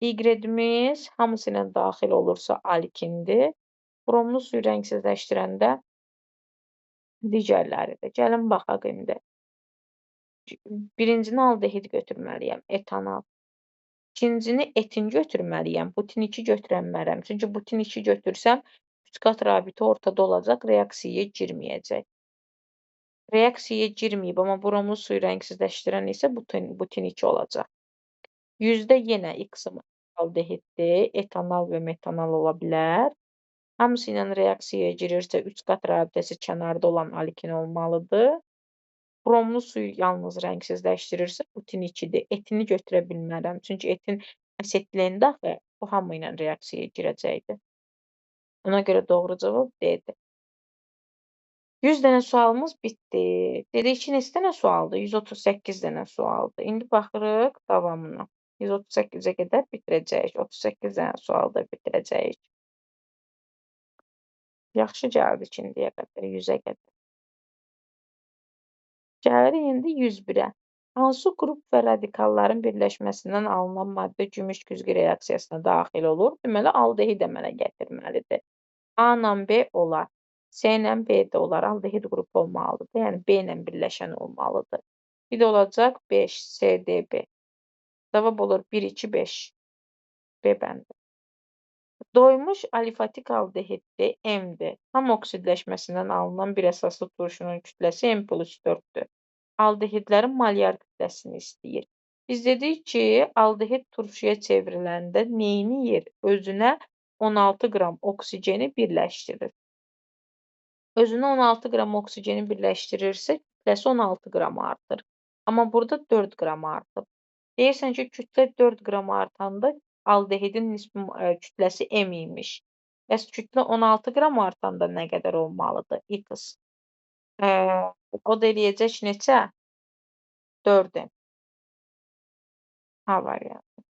Y-imiz hamısı ilə daxil olursa alkindir. Bromlu suyu rəngsizləşdirəndə digərləridir. Gəlin baxaq indi. Birincini aldehid götürməliyəm, etanol. İkincini etin götürməliyəm, butin 2 götürə bilmərəm. Çünki butin 2 götürsəm, 3 qat rabiti ortada olacaq, reaksiyaya girməyəcək. Reaksiyaya girməyib, amma bromlu suyu rəngsizləşdirən isə butin 2 olacaq. 100-də yenə X aldehiddir, etanol və metanol ola bilər. Hamısı ilə reaksiyaya girirsə, 3 qat rabitəsi kənarda olan alkin olmalıdır. Bromlu suyu yalnız rəngsizləşdirirsə, butin 2-dir. Etini götürə bilmərəm. Çünki etin asetlendir axı, o hamı ilə reaksiyaya girəcəkdir. Ona görə doğru cavab D-dir. 100 dənə sualımız bitdi. Dedik ki, neçə dənə sualdır? 138 dənə sualdır. İndi baxırıq davamına. 138-ə qədər bitirəcəyik. 38 dənə sualda bitirəcəyik. Yaxşı gəldik indiyə qədər, 100-ə qədər. Gəlirik indi 101-ə. Hansı qrup və radikalların birləşməsindən alınan maddə gümüş güzgü reaksiyasına daxil olur? Deməli, aldehid də mənə gətirməlidir. A ilə B olar. C ilə B də olar. Aldehid qrupu olmalıdır. Yəni, B ilə birləşən olmalıdır. Bir də olacaq 5, C, D, B. Cavab olur 1, 2, 5. B bəndi. Doymuş alifatik aldehiddir, M-dir. Tam oksidləşməsindən alınan bir əsaslı turşunun kütləsi M+4-dür. Aldehidlərin molyar kütləsini istəyir. Biz dedik ki, aldehid turşuya çevriləndə neyniyir? Özünə 16 qram oksigeni birləşdirir. Özünə 16 qram oksigeni birləşdirirsə, kütləsi 16 qram artır. Amma burada 4 qram artıb. Deyirsən ki, kütlə 4 qram artanda aldehidin kütləsi M imiş. Bəs kütlə 16 qram artanda nə qədər olmalıdır? X. O da eləyəcək neçə? 4M. A variantı.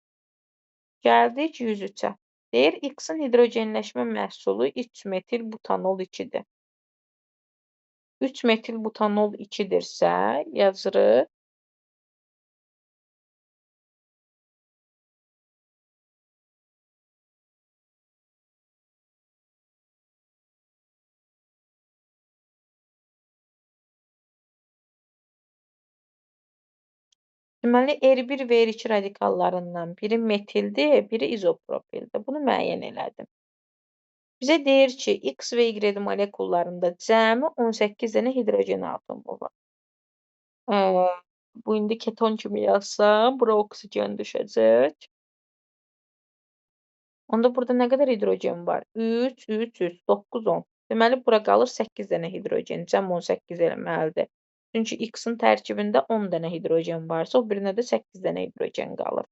Gəldik 103-ə. Deyir, X-in hidrogenləşmə məhsulu 3 metil butanol 2-dir. 3 metil butanol 2-dirsə, yazırıq. Deməli, R1 və R2 radikallarından biri metildir, biri izopropildir. Bunu müəyyən elədim. Bizə deyir ki, X və Y molekullarında cəmi 18 dənə hidrogen atomu var. Bu indi keton kimi yazsam, bura oksigen düşəcək. Onda burada nə qədər hidrogen var? 3, 3, 3, 9, 10. Deməli, bura qalır 8 dənə hidrogen. Cəm 18 eləməlidir. Çünki X-in tərkibində 10 dənə hidrogen varsa, o birinə də 8 dənə hidrogen qalır.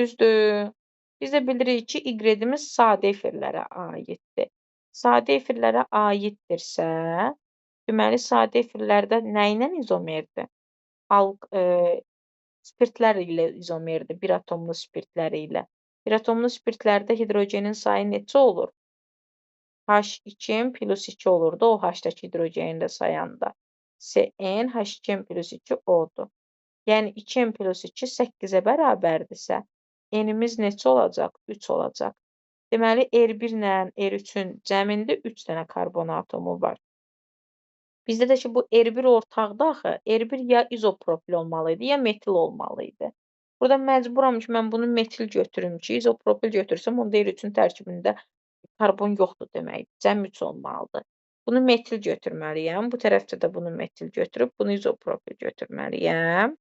Düzdür. Biz də bilirik ki, Y-imiz sadə efirlərə aiddir. Sadə efirlərə aiddirsə, deməli, sadə efirlərdə nə ilə izomerdir? Spirtlər ilə izomerdir, bir atomlu spirtləri ilə. Bir atomlu spirtlərdə hidrogenin sayı neçə olur? H2 plus 2 olurdu o H-dakı hidrogeni də sayanda. Cn H2 plus 2 O-dur. Yəni 2n plus 2 8-ə bərabərdirsə, n-imiz neçə olacaq? 3 olacaq. Deməli, R1 ilə R3-ün cəmində 3 dənə karbon atomu var. Bizdə də ki, bu R1 ortaqda axı, R1 ya izopropil olmalı idi, ya metil olmalı idi. Burada məcburam ki, mən bunu metil götürüm ki, izopropil götürsəm, onda R3-ün tərkibində karbon yoxdur deməkdir. Cəm 3 olmalıdır. Bunu metil götürməliyəm. Bu tərəfdə də bunu metil götürüb, bunu izopropil götürməliyəm.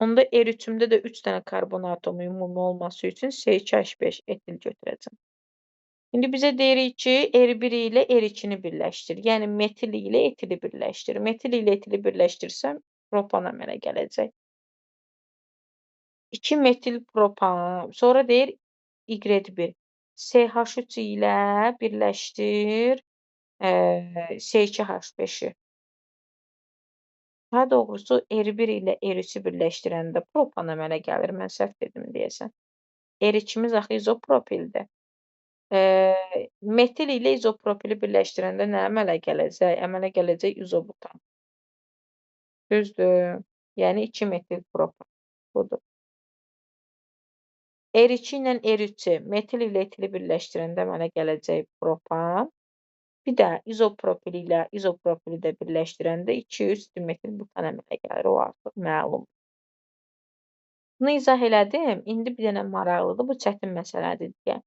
Onda R3-ümdə də 3 dənə karbon atomu ümumi olması üçün C2H5 etil götürəcəm. İndi bizə deyirik ki, R1 ilə R2-ni birləşdir. Yəni, metil ilə etili birləşdir. Metil ilə etili birləşdirsəm, propan əmələ gələcək. 2 metil propan. Sonra deyir Y1. CH3 ilə birləşdir C2H5-i. Daha doğrusu, R1 ilə R3-ü birləşdirəndə propan əmələ gəlir. Mən səhv dedim deyəsən. R2-miz axı izopropildir. Metil ilə izopropili birləşdirəndə nə əmələ gələcək? Əmələ gələcək izobutan. Düzdür. Yəni 2 metil propan. Budur. R2 ilə R3-ü metil ilə etili birləşdirəndə əmələ gələcək propan. Bir də izopropil ilə izopropili də birləşdirəndə 2-3 dimetil butan əmələ gəlir. O artıq məlum. Bunu izah elədim. İndi bir dənə maraqlıdır. Bu çətin məsələdir deyə.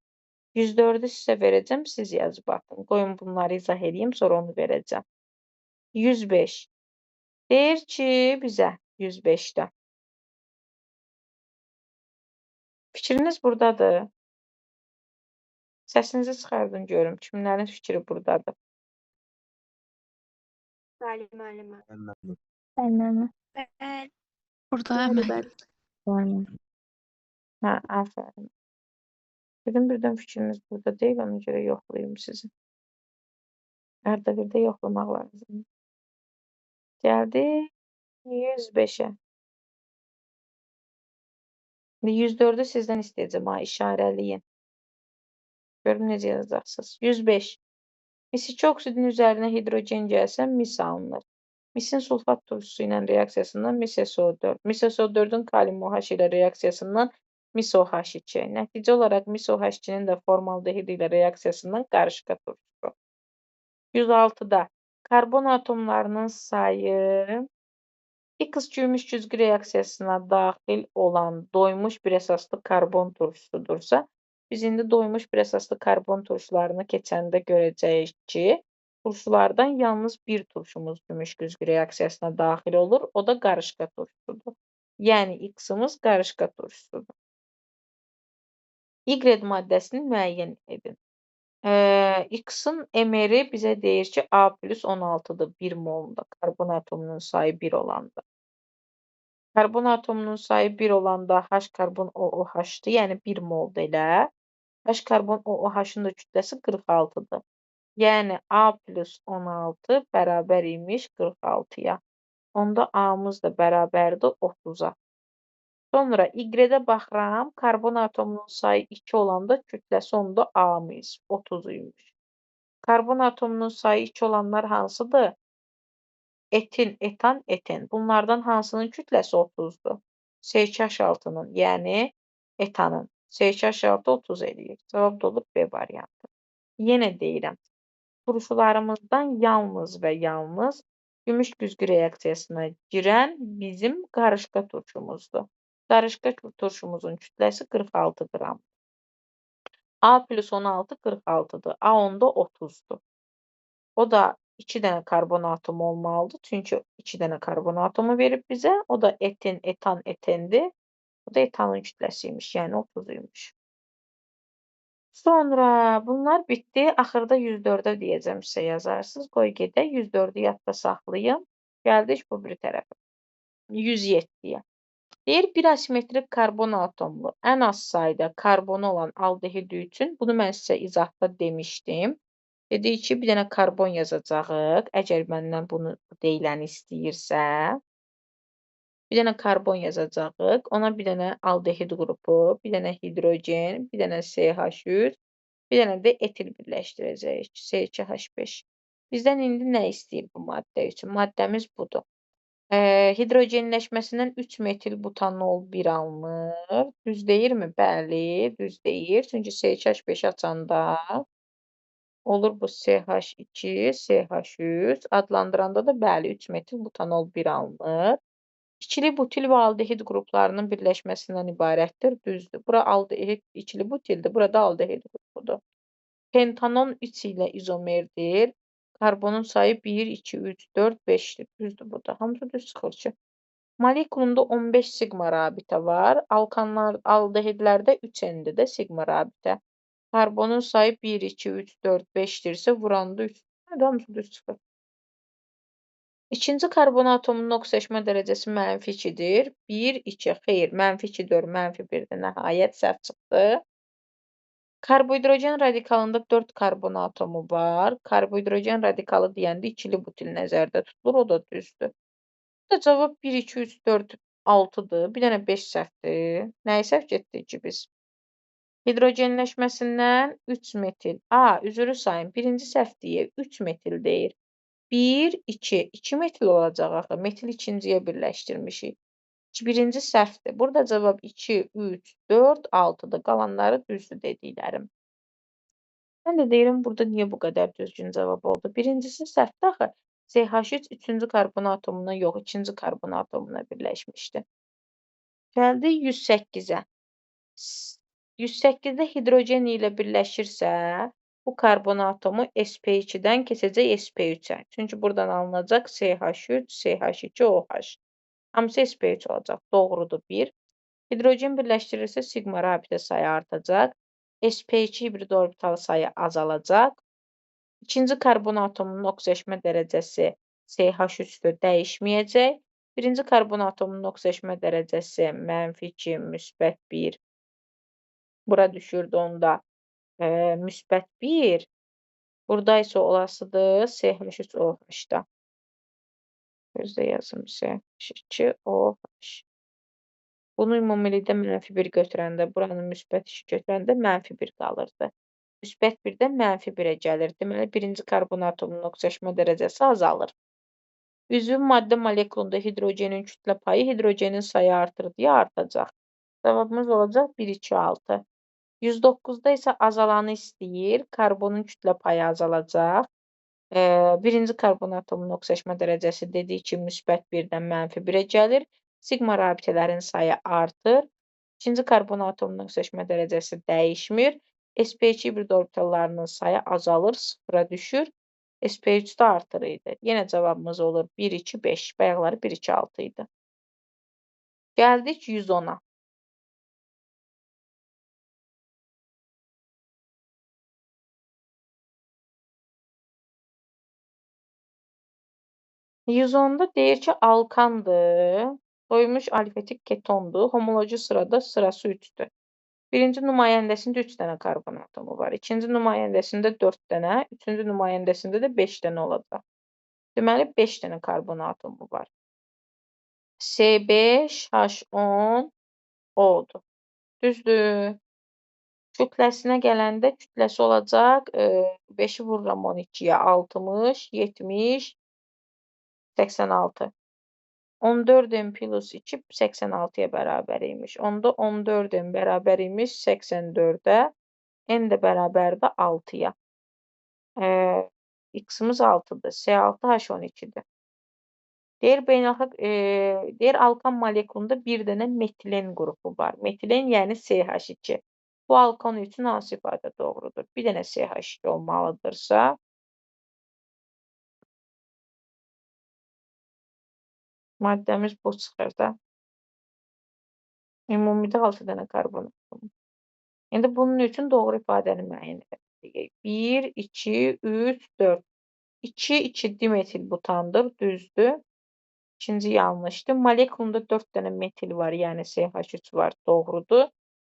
104-ü sizə verəcəm, siz yazıb atın. Qoyun bunları izah edeyim, sonra onu verəcəm. 105. Deyir ki, bizə 105-də. Fikriniz buradadır. Səsinizi çıxardın görüm. Kimlərin fikri buradadır? Bəli, müəllimə. Əlləmə. Bəli. Burada Bəli, əməl. bəli. Hə, aferin. Dedim, birdən fikriniz burada deyil, ona görə yoxlayayım sizi. Arada bir də yoxlamaq lazım. Gəldi 105-ə. 104-ü sizdən istəyəcəm, işarəliyin. Görüm necə yazacaqsınız. 105. Mis 2 oksidin üzərinə hidrogen gəlsə, mis alınır. Misin sulfat turşusu ilə reaksiyasından mis SO4. Mis SO4-ün kalium OH ilə reaksiyasından mis OH2. Nəticə olaraq mis OH2-nin də formaldehid ilə reaksiyasından qarışqa turşusu. 106-da karbon atomlarının sayı X gümüş güzgü reaksiyasına daxil olan doymuş bir əsaslı karbon turşusudursa, biz indi doymuş bir əsaslı karbon turşularını keçəndə görəcəyik ki, turşulardan yalnız bir turşumuz gümüş güzgü reaksiyasına daxil olur, o da qarışqa turşusudur. Yəni, X-imiz qarışqa turşusudur. Y maddəsini müəyyən edin. X-in emeri bizə deyir ki, A plus 16-dır 1 molunda, karbon atomunun sayı 1 olanda. Karbon atomunun sayı 1 olanda H karbon OOH-dır, yəni 1 molda elə. H karbon OOH-ın da kütləsi 46-dır. Yəni, A plus 16 bərabər imiş 46-ya. Onda A-mız da bərabərdir 30-a. Sonra Y-də baxıram, karbon atomunun sayı 2 olanda kütləsi onda A-mız 30 imiş. Karbon atomunun sayı 2 olanlar hansıdır? Etin, etan, eten. Bunlardan hansının kütləsi 30-dur? C2H6-nın, yəni etanın. C2H6 30 eləyir. Cavab da olur B variantı. Yenə deyirəm, turşularımızdan yalnız və yalnız Gümüş güzgü reaksiyasına girən bizim qarışqa turşumuzdur. Qarışqa turşumuzun kütləsi 46 qram. A plus 16 46'dır. A onda 30'dur. O da 2 dənə karbon atomu olmalıdır. Çünki 2 dənə karbon atomu verib bizə. O da etin, etan, etendir. Bu da etanın kütləsiymiş. Yəni 30'uymuş. Sonra bunlar bitdi. Axırda 104'ə deyəcəm sizə yazarsınız. Qoy gedək. 104'ü yadda saxlayın. Gəldik bu biri tərəfə. 107'yə. Deyir, bir asimetrik karbon atomlu ən az sayda karbonu olan aldehidi üçün, bunu mən sizə izahda demişdim. Dedik ki, bir dənə karbon yazacağıq. Əgər məndən bunu deyiləni istəyirsə, bir dənə karbon yazacağıq. Ona bir dənə aldehid qrupu, bir dənə hidrogen, bir dənə CH3, bir dənə də etil birləşdirəcəyik. C2H5. Bizdən indi nə istəyir bu maddə üçün? Maddəmiz budur. Hidrogenləşməsindən 3 metil butanol 1 alınır. Düz deyirmi? Bəli, düz deyir. Çünki CH5 açanda olur bu CH2, CH3. Adlandıranda da bəli 3 metil butanol 1 alınır. İkili butil və aldehid qruplarının birləşməsindən ibarətdir. Düzdür. Bura aldehid ikili butildir. Burada aldehid qrupudur. Pentanon 3 ilə izomerdir. Karbonun sayı 1, 2, 3, 4, 5'dir. Düzdür burada. Hamısı düz çıxır ki. Molekulunda 15 sigma rabitə var. Aldehidlərdə 3 N'dir sigma rabitə. Karbonun sayı 1, 2, 3, 4, 5'dirsə vuranda 3. Hamısı düz çıxır. İkinci karbon atomunun oksidaşma dərəcəsi -2'dir. 1, 2, xeyr, -2, 4, -1'dir. Nəhayət səhv çıxdı. Karbohidrogen radikalında 4 karbon atomu var. Karbohidrogen radikalı deyəndə ikili butil nəzərdə tutulur. O da düzdür. Burada cavab 1, 2, 3, 4, 6'dır. Bir dənə 5 səhvdir. Nəyi səhv getdik ki biz? Hidrogenləşməsindən 3 metil. Üzrü sayın. Birinci səhvliyə 3 metil deyir. 1, 2. 2 metil olacaq axı. Metil ikinciyə birləşdirmişik. Birinci səhvdir. Burada cavab 2, 3, 4, 6'dır. Qalanları düzdür dediklərim. Mən də deyirəm, burada niyə bu qədər düzgün cavab oldu? Birincisi səhvdir axı. CH3 3-cü karbon atomuna yox, 2-ci karbon atomuna birləşmişdi. Gəldi 108'ə. 108'də hidrogen ilə birləşirsə, bu karbon atomu sp2'dən keçəcək sp3'ə. Çünki buradan alınacaq CH3, CH2, OH. Hamısı sp3 olacaq. Doğrudur 1. Hidrogen birləşdirirsə sigma rabitə sayı artacaq. sp2 hibrid orbitalı sayı azalacaq. İkinci karbon atomunun oksidaşma dərəcəsi CH3'dür, dəyişməyəcək. Birinci karbon atomunun oksidaşma dərəcəsi -2, -1. Bura düşürdü onda -1. Burada isə olasıdır CH3OH-da. Gözdə yazım CH2OH. Bunu ümumilikdə -1 götürəndə, buranın müsbət 2 götürəndə -1 qalırdı. Müsbət 1-dən -1'ə gəlir. Deməli, birinci karbon atomunun oksidaşma dərəcəsi azalır. Üzvü maddə molekulunda hidrogenin kütlə payı hidrogenin sayı artır deyə artacaq. Cavabımız olacaq 1, 2, 6. 109'da isə azalanı istəyir. Karbonun kütlə payı azalacaq. Birinci karbon atomunun oksidaşma dərəcəsi dediyi ki, müsbət 1-dən -1'ə gəlir. Sigma rabitələrin sayı artır. İkinci karbon atomunun oksidaşma dərəcəsi dəyişmir. sp2 hibrid orbitallarının sayı azalır, 0'a düşür. sp3 də artır idi. Yenə cavabımız olur 1, 2, 5. Bayaqları 1, 2, 6 idi. Gəldik 110'a. %10'da deyir ki, alkandır. Doymuş alifetik ketondur. Homoloji sırada sırası 3'dür. Birinci nümayəndəsində 3 dənə karbon atomu var. İkinci nümayəndəsində 4 dənə. Üçüncü nümayəndəsində də 5 dənə olacaq. Deməli, 5 dənə karbon atomu var. C5H10O'dur. Düzdür. Kütləsinə gələndə kütləsi olacaq 5'i vururam 12'yə 60, 70, 86. 14'ün plus 2 86'ya bərabər imiş. Onda 14'ün bərabər imiş 84'ə. N də bərabərdir 6'ya. X'imiz 6'dır. C6H12'dir. Deyir alkan molekulunda bir dənə metilen qrupu var. Metilen yəni CH2. Bu alkan üçün hansı ifadə doğrudur? Bir dənə CH2 olmalıdırsa, maddəmiz bu çıxır da. Ümumidə 6 dənə karbon atomu. İndi bunun üçün doğru ifadəni müəyyən edək. 1, 2, 3, 4. 2, 2 dimetil butandır, düzdür. İkinci yanlışdır. Molekulunda 4 dənə metil var, yəni CH3 var, doğrudur.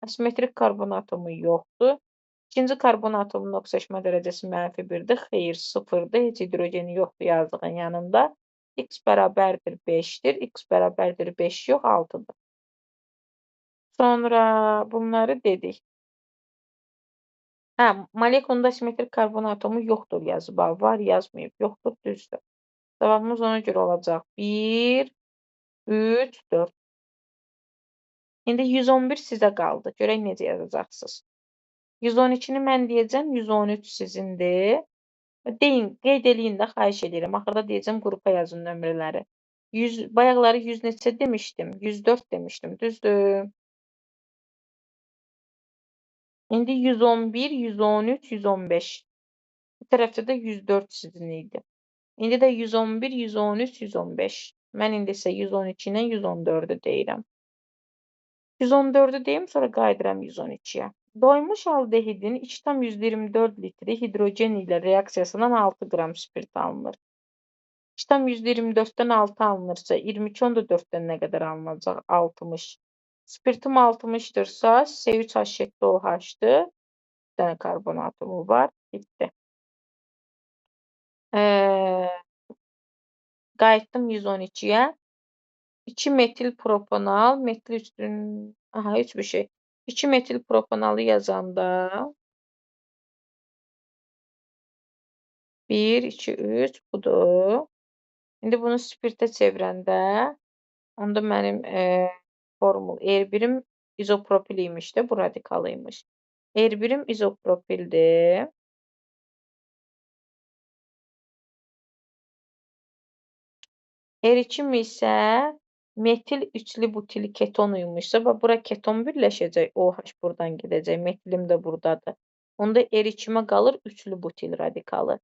Asimetrik karbon atomu yoxdur. İkinci karbon atomunun okslaşma dərəcəsi -1-dir. Xeyr, 0-dır. Heç hidrogeni yoxdur yazdığın yanında. X bərabərdir 5-dir. X bərabərdir 5 yox, 6-dır. Sonra bunları dedik. Molekulunda asimetrik karbon atomu yoxdur yazıb. Var, yazmayıb. Yoxdur, düzdür. Cavabımız ona görə olacaq. 1, 3, 4. İndi 111 sizə qaldı. Görək necə yazacaqsınız. 112-ni mən deyəcəm, 113 sizindir. Deyin, qeyd eləyin də, xahiş edirəm. Axırda deyəcəm, qrupa yazın nömrələri. Bayaqları 100 neçə demişdim? 104 demişdim, düzdür. İndi 111, 113, 115. Bu tərəfdə də 104 sizin idi. İndi də 111, 113, 115. Mən indi isə 112 ilə 114-ü deyirəm. 114-ü deyim, sonra qayıdıram 112-yə. Doymuş aldehidin 2,24 litri hidrogen ilə reaksiyasından 6 qram spirt alınır. 2,24-dən 6 alınırsa, 22,4-dən nə qədər alınacaq? 60. Spirtim 60-dırsa, C3H7OH-dır. Bir dənə karbon atomu var. Bitdi. Qayıtdım 112-yə. 2 metil propanal, metil üstün, heç bir şey. 2 metil propanalı yazanda 1, 2, 3 budur. İndi bunu spirtə çevirəndə onda mənim formul R1-im izopropil imiş də, bu radikalıymış. R1-im izopropildir. R2-im isə metil üçlü butil ketonuymuşsa, bura keton birləşəcək, OH buradan gedəcək, metilim də buradadır. Onda R2-mə qalır üçlü butil radikalı.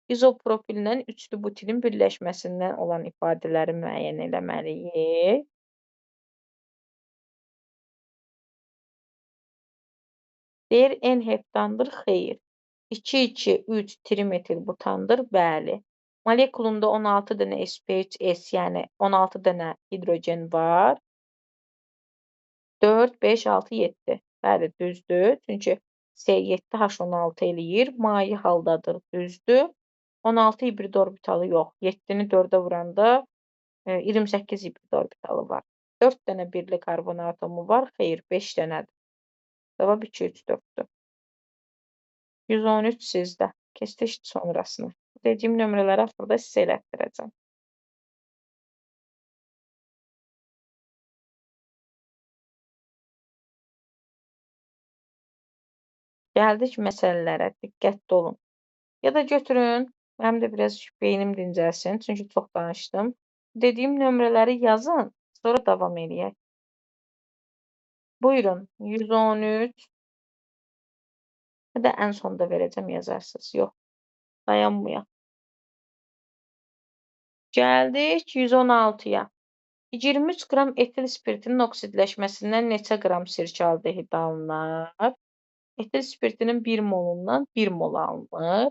İzopropillə üçlü butilin birləşməsindən olan ifadələri müəyyən eləməliyik. Deyir, N-heptandır, xeyr. 2, 2, 3 trimetil butandır, bəli. Molekulunda 16 dənə SPHS, yəni 16 dənə hidrogen var. 4, 5, 6, 7. Bəli, düzdür. Çünki C7H16 eləyir. Mayi haldadır, düzdür. 16 hibrid orbitalı yox. 7-ni 4-ə vuranda 28 hibrid orbitalı var. 4 dənə birli karbon atomu var. Xeyr, 5 dənədir. Cavab 2, 3, 4-dür. 113 sizdə. Keçdik sonrasını. Dediyim nömrələri axırda sizə elətdirəcəm. Gəldik məsələlərə. Diqqətli olun. Ya da götürün, mənim də biraz beynim dincəlsin, çünki çox danışdım. Dediyim nömrələri yazın, sonra davam eləyək. Buyurun, 113. Ya da ən sonda verəcəm, yazarsınız. Yox, dayanmayaq. Gəldik 116-ya. 23 qram etil spirtinin oksidləşməsindən neçə qram sirkə aldehid alınır? Etil spirtinin 1 molundan 1 mol alınır.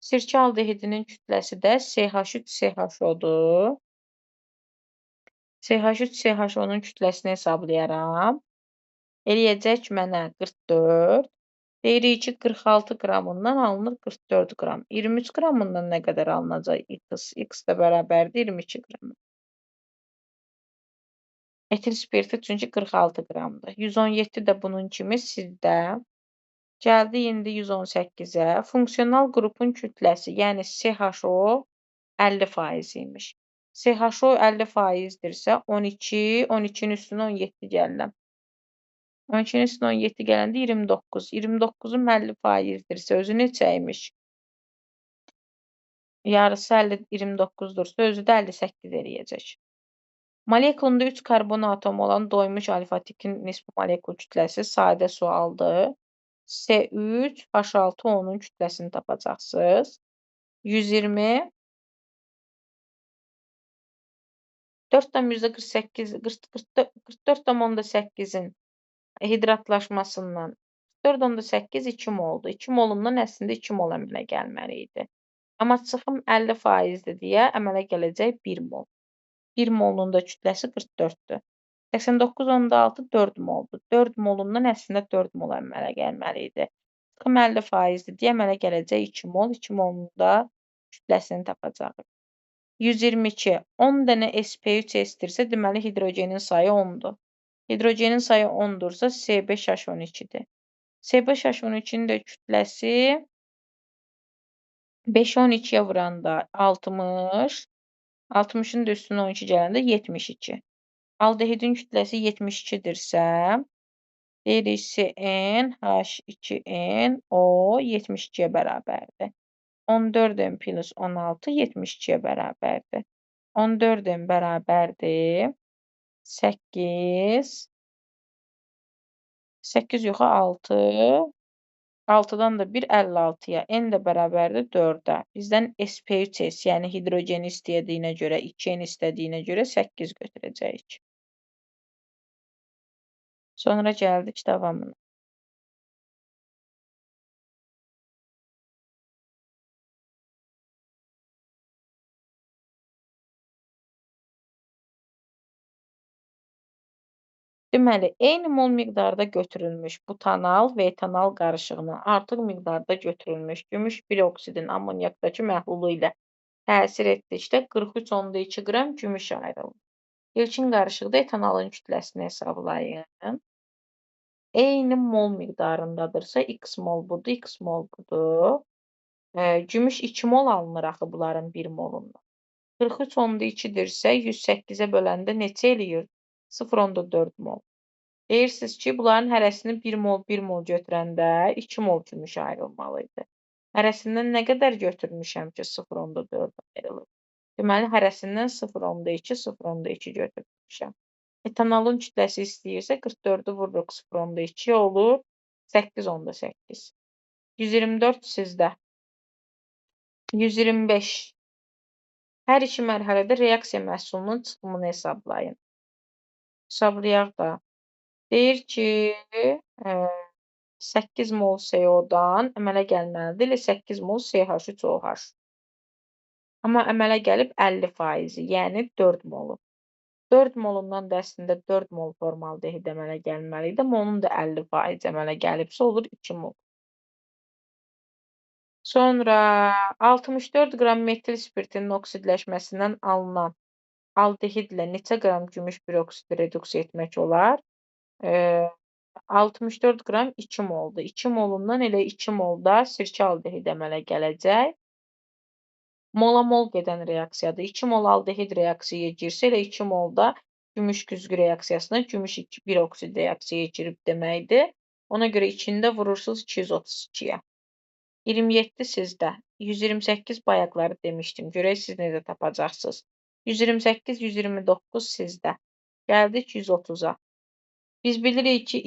Sirkə aldehidinin kütləsi də CH3CHO-dur. CH3CHO-nun kütləsini hesablayaram. Eləyəcək mənə 44. Deyirik ki, 46 qramından alınır 44 qram. 23 qramından nə qədər alınacaq X? X də bərabərdir 22 qram. Etil spirti çünki 46 qramdır. 117 də bunun kimi sizdə. Gəldi indi 118-ə. Funksional qrupun kütləsi, yəni CHO 50% imiş. CHO 50%dirsə 12, 12-nin üstünə 17 gəlirəm. 12-nin üstünə 17 gələndə 29. 29-un 50%dirsə özü neçəymiş? yarısı 29'dursa özü də 58 eləyəcək. Molekulunda 3 karbon atomu olan doymuş alfa-tikin nisbi molekul kütləsi sadə sualdır. S3, H6, onun kütləsini tapacaqsınız. 120 4,48 44,8-in hidratlaşmasından 4,8 2 moldur. 2 molundan əslində 2 mol əmələ gəlməli idi. Amma çıxım 50%-dir deyə əmələ gələcək 1 mol. 1 molunun da kütləsi 44-dür. 89,6 4 moldur. 4 molundan əslində 4 mol əmələ gəlməli idi. Çıxım 50%-dir deyə əmələ gələcək 2 mol. 2 molun da kütləsini tapacağıq. 122. 10 dənə sp3 estirsə, deməli hidrogenin sayı 10-dur. Hidrogenin sayı 10-dursa S5H12-dir. S5H12-nin də kütləsi 5-i 12-yə vuranda 60, 60-ın da üstünə 12 gələndə 72. Aldehidin kütləsi 72-dirsə, deyirik CnH2n o 72-yə bərabərdir. 14n plus 16 72-yə bərabərdir. 14n bərabərdir 8, 8 yox 6, 6-dan da 1 56-ya, n də bərabərdir 4-ə. Bizdən sp3s, yəni hidrogeni istədiyinə görə, 2n istədiyinə görə 8 götürəcəyik. Sonra gəldik davamına. Deməli, eyni mol miqdarda götürülmüş butanal və etanal qarışığına artıq miqdarda götürülmüş gümüş bir oksidin amoniakdakı məhlulu ilə təsir etdikdə 43,2 qram gümüş ayrılır. İlkin qarışıqda etanalın kütləsini hesablayın. Eyni mol miqdarındadırsa x mol budur, x mol budur. Gümüş 2 mol alınır axı bunların 1 molundan. 43,2-dirsə 108-ə böləndə neçə eləyir? 0,4 mol. Deyirsiniz ki, bunların hərəsini 1 mol götürəndə 2 mol gümüş ayrılmalıydı. Hərəsindən nə qədər götürmüşəm ki, 0,4 ayrılır? Deməli, hərəsindən 0,2, 0,2 götürmüşəm. Etanolun kütləsi istəyirsə 44-ü vururuq 0,2 olur 8,8. 124 sizdə. 125. Hər iki mərhələdə reaksiya məhsulunun çıxımını hesablayın. Hesablayaq da. Deyir ki, 8 mol CO-dan əmələ gəlməlidir 8 mol CH3OH. Amma əmələ gəlib 50%, yəni 4 molu. 4 molundan da əslində 4 mol formaldehid əmələ gəlməli idi, amma onun da 50% əmələ gəlibsə olur 2 mol. Sonra 64 qram metil spirtinin oksidləşməsindən alınan aldehidlə neçə qram gümüş bir oksidi reduksiya etmək olar? 64 qram 2 moldur. 2 molundan elə 2 molda sirkə aldehid əmələ gələcək. Mola mol gedən reaksiyadır. 2 mol aldehid reaksiyaya girsə, elə 2 molda gümüş güzgü reaksiyasına gümüş 1 oksid reaksiyaya girib deməkdir. Ona görə içində vurursunuz 232-yə. 27 sizdə. 128 bayaqları demişdim. Görək siz necə tapacaqsınız. 128, 129 sizdə. Gəldik 130-a. Biz bilirik ki,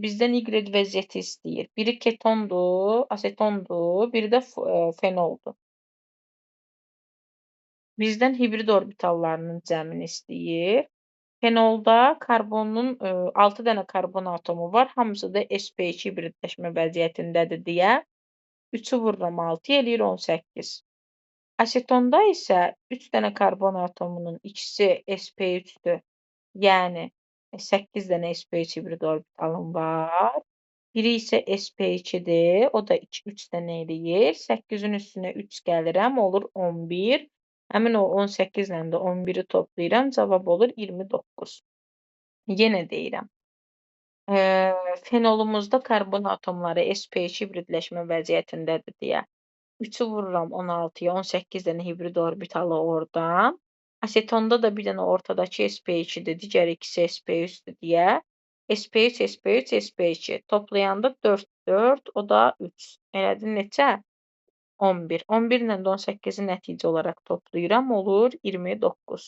bizdən Y vəziyyəti istəyir. Biri ketondur, asetondur, biri də fenoldur. Bizdən hibrid orbitallarının cəmini istəyir. Fenolda karbonun 6 dənə karbon atomu var. Hamısı da sp2 hibridləşmə vəziyyətindədir deyə 3-ü vururam 6 eləyir 18. Asetonda isə 3 dənə karbon atomunun ikisi sp3-dür. Yəni 8 dənə sp3 hibrid orbitalım var. Biri isə sp2-dir. O da 3 dənə eləyir. 8-in üstünə 3 gəlirəm. Olur 11. Həmin o 18 ilə də 11-i toplayıram. Cavab olur 29. Yenə deyirəm. Fenolumuzda karbon atomları sp2 hibridləşmə vəziyyətindədir deyə 3-ü vururam 16-ya, 18 dənə hibrid orbitalı oradan. Asetonda da bir dənə ortadakı sp2-dir, digər ikisi sp3-dür deyə sp3, sp3, sp2 toplayanda 4, 4, o da 3. Elədi neçə? 11. 11 ilə də 18-i nəticə olaraq toplayıram, olur 29.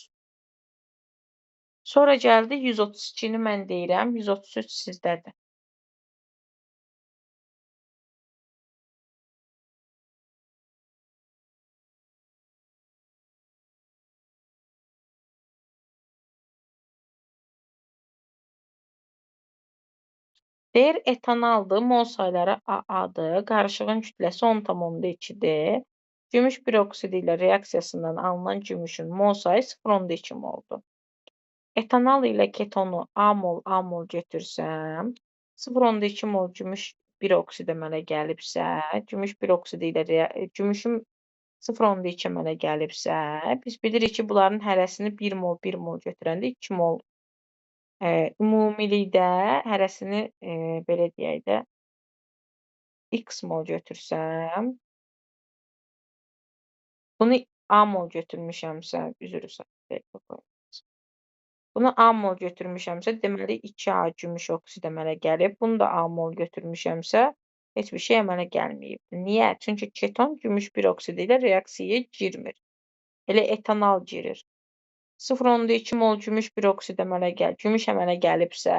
Sonra gəldi 132-ni mən deyirəm, 133 sizdədir. Deyir etanaldır, mol sayları AA-dır, qarışığın kütləsi 10,2-dir. Gümüş peroksidi ilə reaksiyasından alınan gümüşün mol sayı 0,2 moldur. Etanal ilə ketonu A mol götürsəm, 0,2 mol gümüş peroksidi mənə gəlibsə, gümüşün 0,2 mənə gəlibsə, biz bilirik ki, bunların hərəsini 1 mol götürəndə 2 mol ümumilikdə hərəsini belə deyək də x mol götürsəm, bunu A mol götürmüşəmsə, üzr istəyirəm. Bunu A mol götürmüşəmsə, deməli 2A gümüş oksidi mənə gəlib. Bunu da A mol götürmüşəmsə, heç bir şey əmələ gəlməyib. Niyə? Çünki keton gümüş peroksidi ilə reaksiyaya girmir. Elə etanal girir. 0,2 mol gümüş peroksidi gümüş əmələ gəlibsə,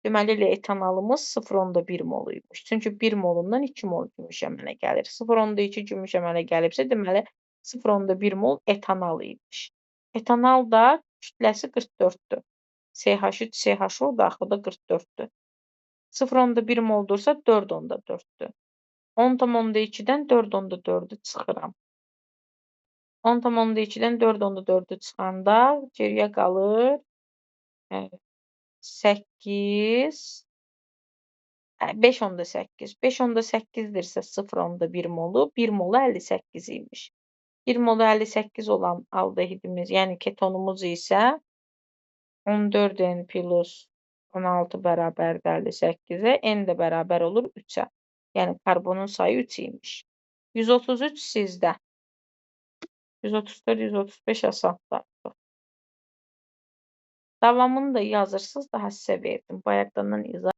deməli elə etanalımız 0,1 mol imiş. Çünki 1 molundan 2 mol gümüş əmələ gəlir. 0,2 gümüş əmələ gəlibsə, deməli 0,1 mol etanal imiş. Etanal da kütləsi 44-dür. CH3, CH-O daxildə 44-dür. 0,1 moldursa 4,4-dür. 10,2-dən 4,4-ü çıxıram. 10,2-dən 4,4-ü çıxanda geriyə qalır 8, 5,8. 5,8-dirsə 0,1 molu, 1 molu 58 imiş. 1 molu 58 olan aldehidimiz, yəni ketonumuz isə 14N plus 16 bərabərdir 58-ə, N də bərabər olur 3-ə. Yəni karbonun sayı 3 imiş. 133 sizdə. 134, 135 asaddır. Davamını da yazırsınız, daha sizə verdim. Bayaqdan izah